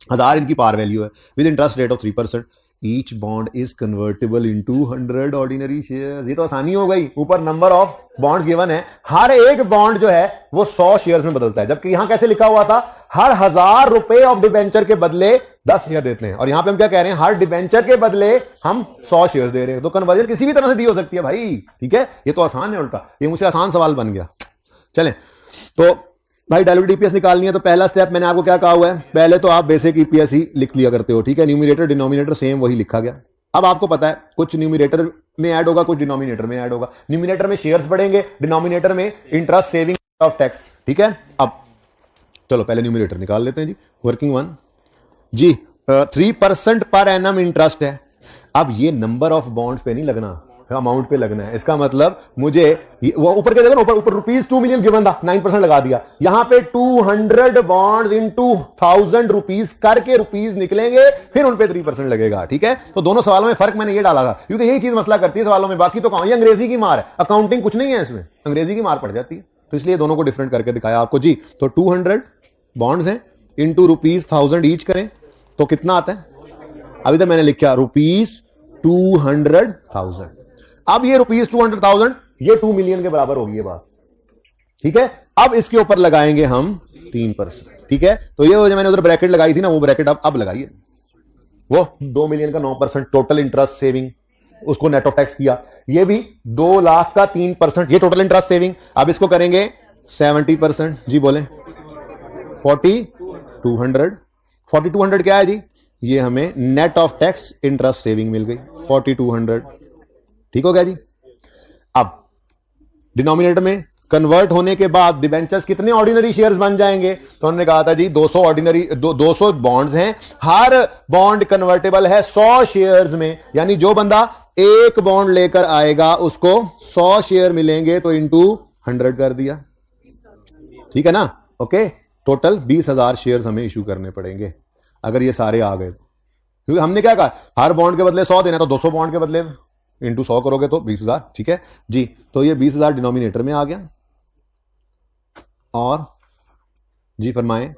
1000 इनकी पार वैल्यू है with interest rate of 3%। Each bond is convertible into 100 ordinary shares. ये तो आसानी हो गई, ऊपर नंबर ऑफ बॉन्ड्स गिवन है, हर एक बॉन्ड जो है वो 100 शेयर्स में बदलता है। जबकि यहां कैसे लिखा हुआ था? हर 1000 रुपए ऑफ डिवेंचर के बदले 10 शेयर देते हैं, और यहां पे हम क्या कह रहे हैं? हर डिवेंचर के बदले हम 100 शेयर दे रहे हैं। तो कन्वर्जन किसी भी तरह से दी हो सकती है भाई, ठीक है। ये तो आसान है, उल्टा ये मुझसे आसान सवाल बन गया। चलें, तो भाई डायलूटेड ईपीएस निकालनी है तो पहला स्टेप मैंने आपको क्या कहा हुआ है? पहले तो आप बेसिक ईपीएस ही लिख लिया करते हो, ठीक है। न्यूमरेटर डिनोमिनेटर सेम वही लिखा गया। अब आपको पता है कुछ न्यूमरेटर में ऐड होगा, कुछ डिनोमिनेटर में ऐड होगा। न्यूमरेटर में शेयर्स बढ़ेंगे, डिनोमिनेटर में इंटरेस्ट सेविंग ऑफ टैक्स, ठीक है। अब चलो पहले न्यूमरेटर निकाल लेते हैं जी। वर्किंग वन जी, 3% पर एनम इंटरेस्ट है। अब ये नंबर ऑफ बॉन्ड्स पे नहीं लगना, अमाउंट पे लगना है। इसका मतलब मुझे वो ऊपर के देखो ना, ऊपर ₹2 मिलियन गिवन था, 9% लगा दिया। यहां पे 200 बॉन्ड्स इनटू 1000 रुपीज करके रुपीज निकलेंगे, फिर उन पे 3% लगेगा, ठीक है। तो दोनों सवालों में फर्क मैंने ये डाला था, क्योंकि यही चीज मसला करती है सवालों में। बाकी तो कहां, ये अंग्रेजी की मार है, अकाउंटिंग कुछ नहीं है इसमें, अंग्रेजी की मार पड़ जाती है, तो इसलिए दोनों को डिफरेंट करके दिखाया आपको जी। तो 200 बॉन्ड्स हैं इंटू ₹1000 ईच करें तो कितना आता है? अभी तक मैंने लिखा ₹200,000। अब ये ₹200,000 ये 2 मिलियन के बराबर होगी ये बात, ठीक है। अब इसके ऊपर लगाएंगे हम 3%, ठीक है। तो ये जो मैंने उधर ब्रैकेट लगाई थी ना, वो ब्रैकेट अब लगाइए। वो 2 मिलियन का 9% टोटल इंटरेस्ट सेविंग, उसको नेट ऑफ टैक्स किया। ये भी 2 लाख का 3%, ये टोटल इंटरेस्ट सेविंग। अब इसको करेंगे 70%। जी बोले 4200 क्या है जी? ये हमें net of tax interest saving मिल गई 4200, ठीक हो गया जी। अब डिनोमिनेटर में कन्वर्ट होने के बाद डिबेंचर्स कितने ऑर्डिनरी शेयर्स बन जाएंगे? तो उन्होंने कहा था जी 200 ऑर्डिनरी 200 बॉन्ड्स हैं, हर बॉन्ड कन्वर्टेबल है 100 शेयर्स में, यानी जो बंदा एक बॉन्ड लेकर आएगा उसको 100 शेयर मिलेंगे, तो इंटू 100 कर दिया, ठीक है ना? ओके, टोटल 20,000 शेयर्स हमें इशू करने पड़ेंगे अगर ये सारे आ गए, क्योंकि हमने क्या कहा, हर बॉन्ड के बदले 100 देना, तो 200 बॉन्ड के बदले इंटू 100 करोगे तो 20,000, ठीक है जी। तो ये 20,000 डिनोमिनेटर में आ गया, और जी फरमाएं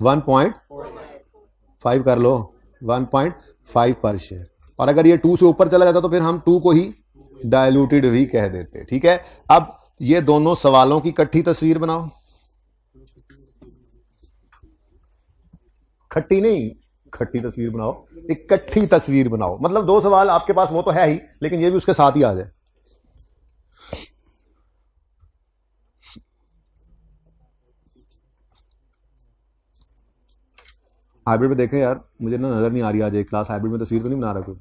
1.5 कर लो, 1.5 पर शेयर। और अगर ये 2 से ऊपर चला जाता तो फिर हम 2 को ही डायलूटेड भी कह देते, ठीक है। अब ये दोनों सवालों की इकट्ठी तस्वीर बनाओ, खट्टी नहीं, खट्टी तस्वीर बनाओ, इकट्ठी तस्वीर बनाओ, मतलब 2 सवाल आपके पास वो तो है ही, लेकिन ये भी उसके साथ ही आ जाए। हाइब्रिड में देखें यार, मुझे ना नजर नहीं आ रही आज एक क्लास हाइब्रिड में तस्वीर तो नहीं बना रहा कोई,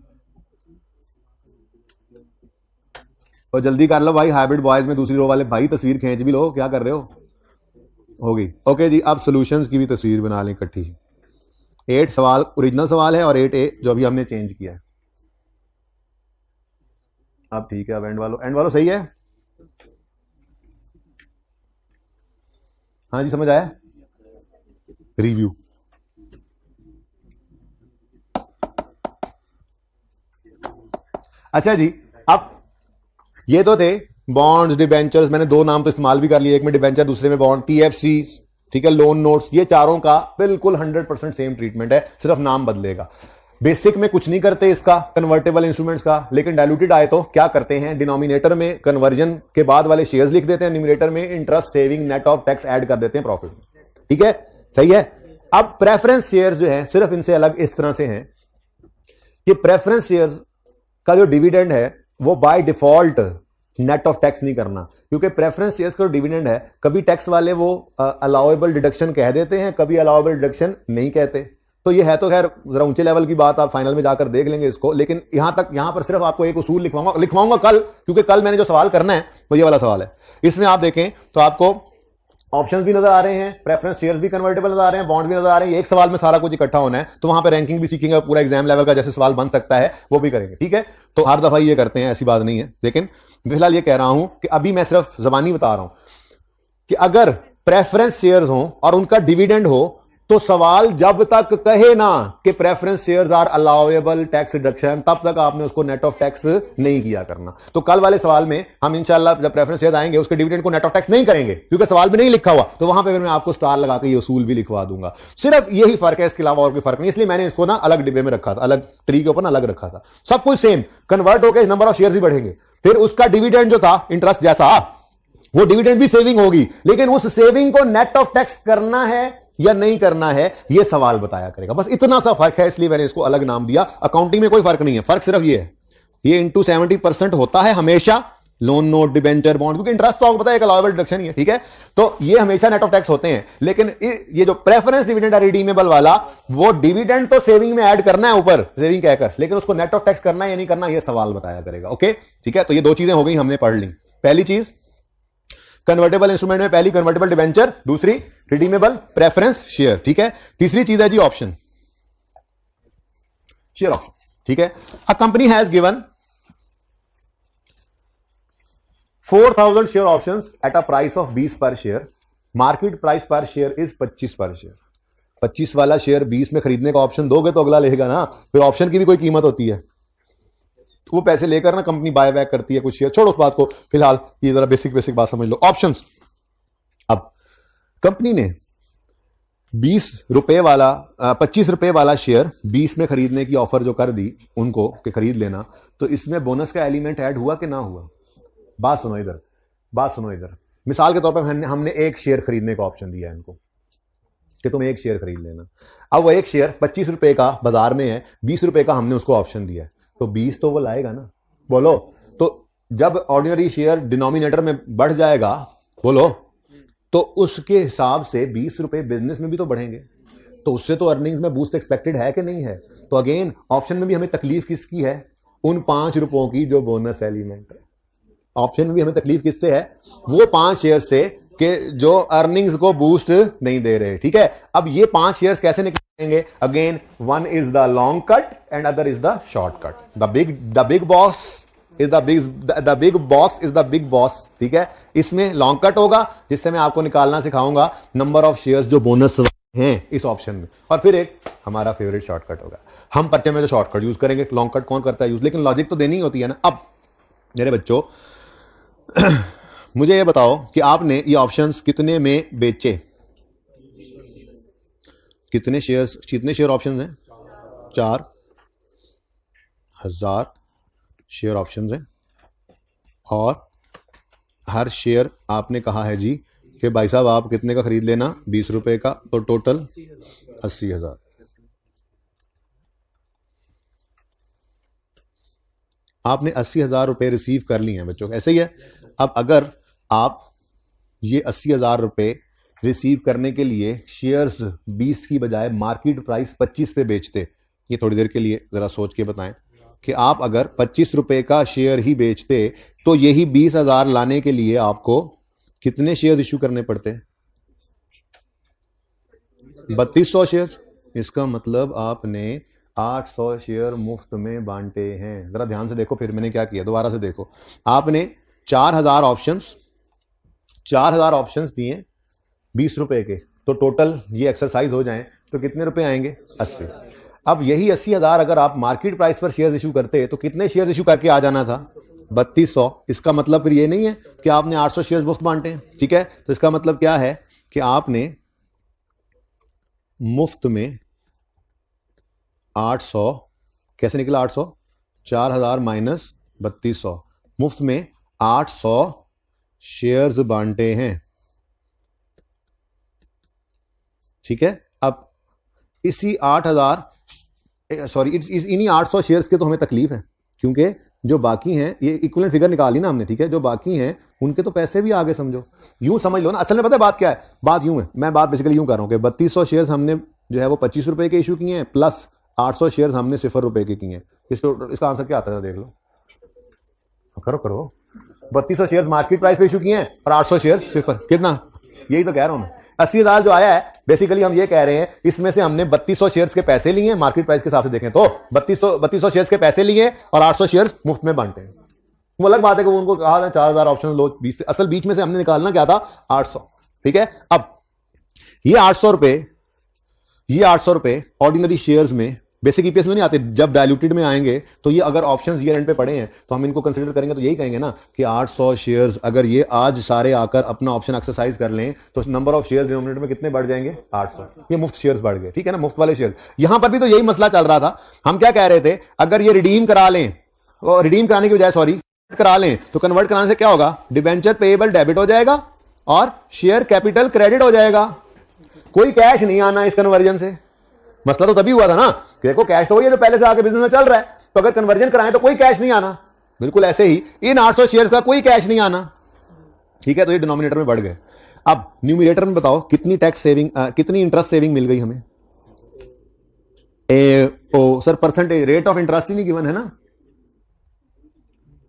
और जल्दी कर लो भाई, हाइब्रिड बॉयज में दूसरी रो वाले भाई तस्वीर खींच भी लो, क्या कर रहे हो? होगी, ओके जी। अब सॉल्यूशंस की भी तस्वीर बना लें इकट्ठी। 8 सवाल ओरिजिनल सवाल है और 8A जो अभी हमने चेंज किया है। अब ठीक है, अब एंड वालों सही है? हाँ जी, समझ आया? रिव्यू अच्छा जी। अब ये तो थे बॉन्ड्स, डिबेंचर्स, मैंने 2 नाम तो इस्तेमाल भी कर लिए, एक में डिबेंचर दूसरे में बॉन्ड, TFC, ठीक है, लोन नोट्स, ये चारों का बिल्कुल 100% सेम ट्रीटमेंट है, सिर्फ नाम बदलेगा। बेसिक में कुछ नहीं करते इसका, कन्वर्टेबल इंस्ट्रूमेंट्स का, लेकिन डायलूटेड आए तो क्या करते हैं, डिनोमिनेटर में कन्वर्जन के बाद वाले शेयर्स लिख देते हैं, न्यूमरेटर में interest saving net of tax add कर देते हैं प्रॉफिट में, ठीक है, सही है। अब प्रेफरेंस शेयर्स जो है सिर्फ इनसे अलग इस तरह से हैं कि प्रेफरेंस शेयर्स का जो डिविडेंड है वो by default net of tax नहीं करना, क्योंकि प्रेफरेंस शेयर्स का डिविडेंड है, कभी टैक्स वाले वो अलाउएबल डिडक्शन कह देते हैं, कभी अलाउएबल डिडक्शन नहीं कहते। तो ये है तो खैर जरा ऊंचे लेवल की बात, आप फाइनल में जाकर देख लेंगे इसको, लेकिन यहां पर सिर्फ आपको एक उसूल लिखवाऊंगा कल, क्योंकि कल मैंने जो सवाल करना है वो ये वाला सवाल है। इसमें आप देखें तो आपको ऑप्शंस भी नजर आ रहे हैं, प्रेफरेंस शेयर्स भी कन्वर्टेबल नजर आ रहे हैं, बॉन्ड भी नजर आ रहे हैं, एक सवाल में सारा कुछ इकट्ठा होना है, तो वहां पे रैंकिंग भी सीखेंगे, पूरा एग्जाम लेवल का जैसे सवाल बन सकता है वो भी करेंगे, ठीक है। तो हर दफा ये करते हैं, ऐसी बात नहीं है, लेकिन फिलहाल ये कह रहा हूं कि अभी मैं सिर्फ जबानी बता रहा हूं कि अगर प्रेफरेंस शेयर्स हो और उनका डिविडेंड हो, तो सवाल जब तक कहे ना कि preference shares are allowable tax deduction, तब तक आपने उसको नेट ऑफ टैक्स नहीं किया करना। तो कल वाले सवाल में हम इंशाल्लाह जब प्रेफरेंस शेयर्स आएंगे उसके डिविडेंड को नेट ऑफ टैक्स नहीं करेंगे, क्योंकि सवाल में नहीं लिखा हुआ, तो वहां पे मैं आपको स्टार लगा के ये उसूल भी लिखवा दूंगा। सिर्फ यही फर्क है, इसके अलावा और कोई फर्क नहीं, इसलिए मैंने इसको ना अलग डिब्बे में रखा था, अलग ट्री के ऊपर ना अलग रखा था। सब कुछ सेम, कन्वर्ट होकर नंबर ऑफ शेयर्स ही बढ़ेंगे, फिर उसका डिविडेंड जो था इंटरेस्ट जैसा, वो डिविडेंड भी सेविंग होगी, लेकिन उस सेविंग को नेट ऑफ टैक्स करना है या नहीं करना है ये सवाल बताया करेगा। बस इतना सा फर्क है, इसलिए मैंने इसको अलग नाम दिया। अकाउंटिंग में कोई फर्क नहीं है, फर्क सिर्फ ये है, ये इंटू 70% होता है हमेशा, लोन नोट, डिबेंचर, बॉन्ड, क्योंकि इंटरेस्ट तो आपको पता है एक अलाउएबल डिडक्शन ही है, ठीक है। तो ये हमेशा नेट ऑफ टैक्स होते हैं, लेकिन ये जो प्रेफरेंस डिविडेंड है रिडीमेबल वाला, वो डिविडेंड तो सेविंग में ऐड करना है ऊपर, सेविंग कहकर, लेकिन उसको नेट ऑफ टैक्स करना है या नहीं करना ये सवाल बताया करेगा। ओके, ठीक है। तो ये 2 चीजें हो गई, हमने पढ़ ली। पहली चीज कन्वर्टेबल इंस्ट्रूमेंट में, पहली कन्वर्टेबल डिबेंचर, दूसरी रिडीमेबल प्रेफरेंस शेयर, ठीक है। तीसरी चीज है जी ऑप्शन, शेयर ऑप्शन, ठीक है। A company has given 4000 share options at a price of 20 पर शेयर, मार्केट प्राइस पर शेयर इज 25 पर शेयर। 25 वाला शेयर 20 में खरीदने का ऑप्शन दोगे तो अगला लेगा ना, फिर ऑप्शन की भी कोई कीमत होती है, वो पैसे लेकर ना कंपनी बाय बैक करती है कुछ शेयर, छोड़ो उस बात को, फिलहाल ये जरा बेसिक बात समझ लो। ऑप्शंस, अब कंपनी ने 20 रुपए वाला 25 रुपए वाला शेयर 20 में खरीदने की ऑफर जो कर दी उनको कि खरीद लेना, तो इसमें बोनस का एलिमेंट ऐड हुआ कि ना हुआ? बात सुनो इधर, मिसाल के तौर पर हमने एक शेयर खरीदने का ऑप्शन दिया है इनको कि तुम एक शेयर खरीद लेना। अब वो एक शेयर 25 रुपए का बाजार में है, 20 रुपए का हमने उसको ऑप्शन दिया है, तो 20 तो वो लाएगा ना, बोलो। तो जब ऑर्डिनरी शेयर डिनोमिनेटर में बढ़ जाएगा, बोलो, तो उसके हिसाब से 20 रुपए बिजनेस में भी तो बढ़ेंगे, तो उससे तो अर्निंग्स में बूस्ट एक्सपेक्टेड है कि नहीं है? तो अगेन ऑप्शन में भी हमें तकलीफ किसकी है? उन 5 रुपयों की जो बोनस एलिमेंट है। ऑप्शन में भी हमें तकलीफ किससे है? वो 5 शेयर से कि जो अर्निंग्स को बूस्ट नहीं दे रहे। ठीक है, अब ये 5 शेयर्स कैसे निकलेंगे? Again, one is the long cut and other is the short cut. The big boss is the big box is the big boss. ठीक है, इसमें लॉन्ग कट होगा जिससे मैं आपको निकालना सिखाऊंगा नंबर ऑफ शेयर्स जो बोनस हैं इस ऑप्शन में, और फिर एक हमारा फेवरेट शॉर्टकट होगा। हम पर्चे में जो शॉर्टकट यूज करेंगे, लॉन्ग कट कौन करता है यूज, लेकिन लॉजिक तो देनी ही होती है ना। अब मेरे बच्चों मुझे ये बताओ कि आपने ये ऑप्शंस कितने में बेचे? कितने शेयर ऑप्शंस हैं? 4000 शेयर ऑप्शंस हैं, और हर शेयर आपने कहा है जी कि भाई साहब आप कितने का खरीद लेना? 20 रुपए का, तो टोटल 80,000। आपने 80,000 रुपए रिसीव कर लिए हैं बच्चों, ऐसे ही है। अब अगर आप ये 80,000 रुपए रिसीव करने के लिए शेयर्स 20 की बजाय मार्केट प्राइस 25 पे बेचते, ये थोड़ी देर के लिए जरा सोच के बताएं कि आप अगर 25 रुपए का शेयर ही बेचते तो यही 20,000 लाने के लिए आपको कितने शेयर इश्यू करने पड़ते? 3200 शेयर। इसका मतलब आपने 800 शेयर मुफ्त में बांटे हैं। जरा ध्यान से देखो, फिर मैंने क्या किया, दोबारा से देखो। आपने 4000 ऑप्शंस दिए 20 रुपए के, तो टोटल ये एक्सरसाइज हो जाए तो कितने रुपए आएंगे? 80। अब यही 80,000 अगर आप मार्केट प्राइस पर शेयर इशू करते तो कितने शेयर इशू करके आ जाना था? 3200। इसका मतलब फिर ये नहीं है कि आपने 800 शेयर मुफ्त बांटे हैं। ठीक है, तो इसका मतलब क्या है कि आपने मुफ्त में 800, कैसे निकला 800? 4000 माइनस 3200, मुफ्त में 800 शेयर्स बांटे हैं। ठीक है, अब इसी 800 शेयर्स के तो हमें तकलीफ है, क्योंकि जो बाकी हैं, ये इक्विवेलेंट फिगर निकाली ना हमने। ठीक है, जो बाकी हैं उनके तो पैसे भी आगे समझो, यूं समझ लो ना। असल में पता है बात क्या है? बात यूं है, मैं बात बेसिकली यूं कर रहा हूं कि 3200 शेयर्स हमने जो है वो 25 रुपए के इशू किए हैं, प्लस 800 शेयर्स हमने 0 रुपए के किए हैं। इसका आंसर क्या आता है देख लो, करो। 3200 शेयर्स मार्केट प्राइस पे इशू किए हैं और 800 शेयर्स 0। कितना? यही तो कह रहा हूं मैं। 80,000 जो आया है, बेसिकली हम ये कह रहे हैं इसमें से हमने 3200 शेयर्स के पैसे लिए, मार्केट प्राइस के हिसाब से देखें तो 3200 शेयर्स के पैसे लिए और 800 शेयर्स मुफ्त में बांटे। वो अलग बात है कि उनको कहा 4000 ऑप्शन लो 20, असल बीच में से हमने निकालना क्या था? 800। ठीक है, अब ये 800 रुपए ऑर्डिनरी शेयर्स में, बेसिक ईपीएस में नहीं आते, जब डायल्यूटेड में आएंगे तो ये अगर ऑप्शंस ईयर एंड पे पड़े हैं तो हम इनको कंसीडर करेंगे तो यही कहेंगे ना कि 800 शेयर्स अगर ये आज सारे आकर अपना ऑप्शन एक्सरसाइज कर लें तो नंबर ऑफ शेयर्स डिनोमिनेटर में कितने बढ़ जाएंगे? 800। ये मुफ्त शेयर्स बढ़ गए। ठीक है ना, मुफ्त वाले शेयर। यहां पर भी तो यही मसला चल रहा था। हम क्या कह रहे थे? अगर ये रिडीम करा लें, और रिडीम कराने की बजाय करा लें, तो कन्वर्ट कराने से क्या होगा? डिबेंचर पेएबल डेबिट हो जाएगा और शेयर कैपिटल क्रेडिट हो जाएगा। कोई कैश नहीं आना इस कन्वर्जन से। मसला तो तभी हुआ था ना, देखो कैश तो वही है जो पहले से आके बिजनेस में चल रहा है, तो अगर कन्वर्जन कराएं तो कोई कैश नहीं आना। बिल्कुल ऐसे ही इन 800 शेयर्स का कोई कैश नहीं आना। ठीक है, तो ये डिनोमिनेटर में बढ़ गए। अब न्यूमरेटर में बताओ कितनी टैक्स सेविंग, कितनी इंटरेस्ट सेविंग मिल गई हमें? Sir percentage rate of interest ही नहीं गिवन है ना।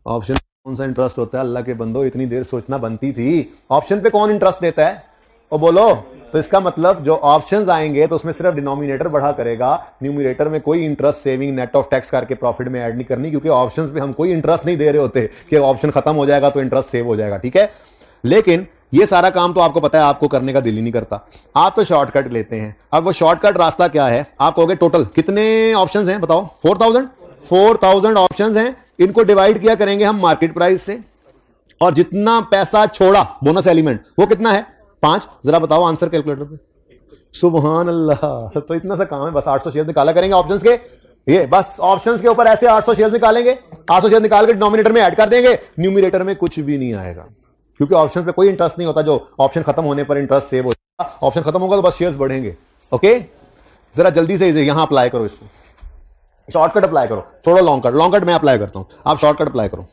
ऑप्शन कौन सा इंटरेस्ट होता है? अल्लाह के बंदो, इतनी देर सोचना बनती थी। ऑप्शन पे कौन इंटरेस्ट देता है? वो बोलो। तो इसका मतलब जो ऑप्शंस आएंगे तो उसमें सिर्फ डिनोमिनेटर बढ़ा करेगा, न्यूमरेटर में कोई interest saving net of tax करके प्रॉफिट में ऐड नहीं करनी, क्योंकि ऑप्शंस पे हम कोई इंटरेस्ट नहीं दे रहे होते कि ऑप्शन खत्म हो जाएगा तो इंटरेस्ट सेव हो जाएगा। ठीक है, लेकिन ये सारा काम तो आपको पता है, आपको करने का दिल ही नहीं करता, आप तो शॉर्टकट लेते हैं। अब वो शॉर्टकट रास्ता क्या है? आप कहोगे टोटल कितने ऑप्शंस हैं बताओ? 4000 ऑप्शंस हैं। इनको डिवाइड किया करेंगे हम मार्केट प्राइस से, और जितना पैसा छोड़ा बोनस एलिमेंट वो कितना है? 5। जरा बताओ आंसर कैलकुलेटर पे। सुभान अल्लाह, तो इतना सा काम है, बस 800 शेयर निकाला करेंगे ऑप्शंस के। ये बस ऑप्शंस के ऊपर ऐसे 800 शेयर निकालेंगे, 800 शेयर निकाल के डिनोमिनेटर में ऐड कर देंगे, न्यूमरेटर में कुछ भी नहीं आएगा, क्योंकि ऑप्शन पे कोई इंटरेस्ट नहीं होता। जो ऑप्शन खत्म होने पर इंटरेस्ट सेव हो जाएगा, ऑप्शन खत्म होगा तो बस शेयर्स बढ़ेंगे। ओके, जरा जल्दी से यहां अप्लाई करो, इसको शॉर्टकट अप्लाई करो, छोड़ो लॉन्ग कट मैं अप्लाई करता हूं, आप शॉर्टकट अप्लाई करो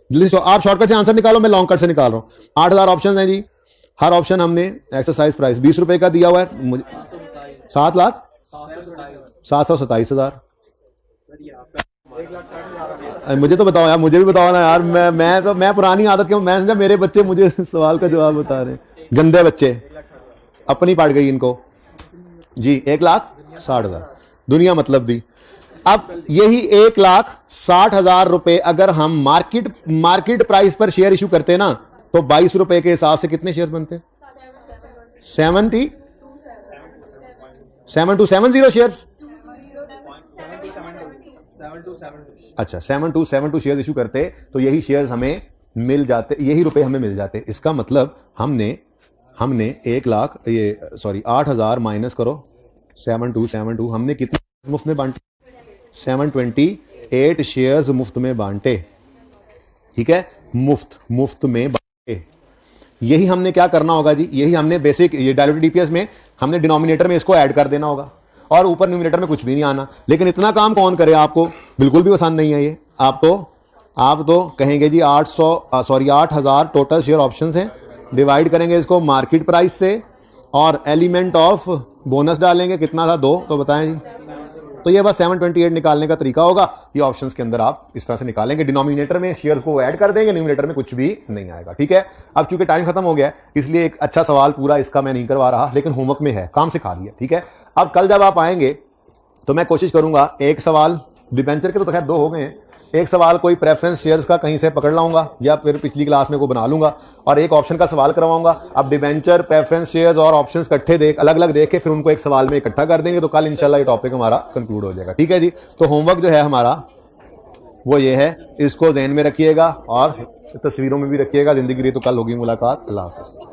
जल्दी से। आप शॉर्टकट से आंसर निकालो, मैं लॉन्ग कट से निकाल रहा हूं। 8000 ऑप्शन है जी, हर ऑप्शन हमने एक्सरसाइज प्राइस 20 रुपए का दिया हुआ है मुझे, 7,27,000। मुझे तो बताओ यार, मुझे भी बताओ ना यार। मैं पुरानी आदत क्यों, मैं समझा मेरे बच्चे मुझे सवाल का जवाब बता रहे हैं। गंदे बच्चे, अपनी पड़ गई इनको जी। 1,60,000 दुनिया मतलब दी। अब यही 1,60,000 रुपए अगर हम मार्केट प्राइस पर शेयर इशू करते ना, तो 22 रुपए के हिसाब से कितने शेयर बनते? 7270 शेयर्स। अच्छा, 7272 शेयर इशू करते तो यही शेयर्स हमें मिल जाते, यही रुपए हमें मिल जाते। इसका मतलब हमने 8,000 माइनस करो 7272, हमने कितने मुफ्त में बांटे? 728 शेयर्स मुफ्त में बांटे। ठीक है, मुफ्त में बांटे। यही हमने क्या करना होगा जी, यही हमने बेसिक ये डायल्यूटेड डीपीएस में हमने डिनोमिनेटर में इसको ऐड कर देना होगा और ऊपर न्यूमिनेटर में कुछ भी नहीं आना। लेकिन इतना काम कौन करे? आपको बिल्कुल भी पसंद नहीं है ये। आप तो कहेंगे जी 8,000 टोटल शेयर ऑप्शंस हैं, डिवाइड करेंगे इसको मार्केट प्राइस से और एलिमेंट ऑफ बोनस डालेंगे, कितना था 2, तो बताएं जी। तो ये बस 728 निकालने का तरीका होगा। ये ऑप्शंस के अंदर आप इस तरह से निकालेंगे, डिनोमिनेटर में शेयर्स को ऐड कर देंगे, न्यूमिनेटर में कुछ भी नहीं आएगा। ठीक है, अब चूंकि टाइम खत्म हो गया है इसलिए एक अच्छा सवाल पूरा इसका मैं नहीं करवा रहा, लेकिन होमवर्क में है, काम सिखा दिया। ठीक है, अब कल जब आप आएंगे तो मैं कोशिश करूंगा एक सवाल डिबेंचर के तो खैर 2 हो गए हैं, एक सवाल कोई प्रेफरेंस शेयर्स का कहीं से पकड़ लाऊंगा या फिर पिछली क्लास में को बना लूंगा और एक ऑप्शन का सवाल करवाऊंगा। अब डिबेंचर, प्रेफरेंस शेयर्स और ऑप्शंस इकट्ठे अलग अलग देख के फिर उनको एक सवाल में इकट्ठा कर देंगे, तो कल इंशाल्लाह ये टॉपिक हमारा कंक्लूड हो जाएगा। ठीक है जी, तो होमवर्क जो है हमारा वो ये है, इसको ध्यान में रखिएगा और तस्वीरों में भी रखिएगा। जिंदगी रही तो कल होगी मुलाकात। अल्लाह हाफ़िज़।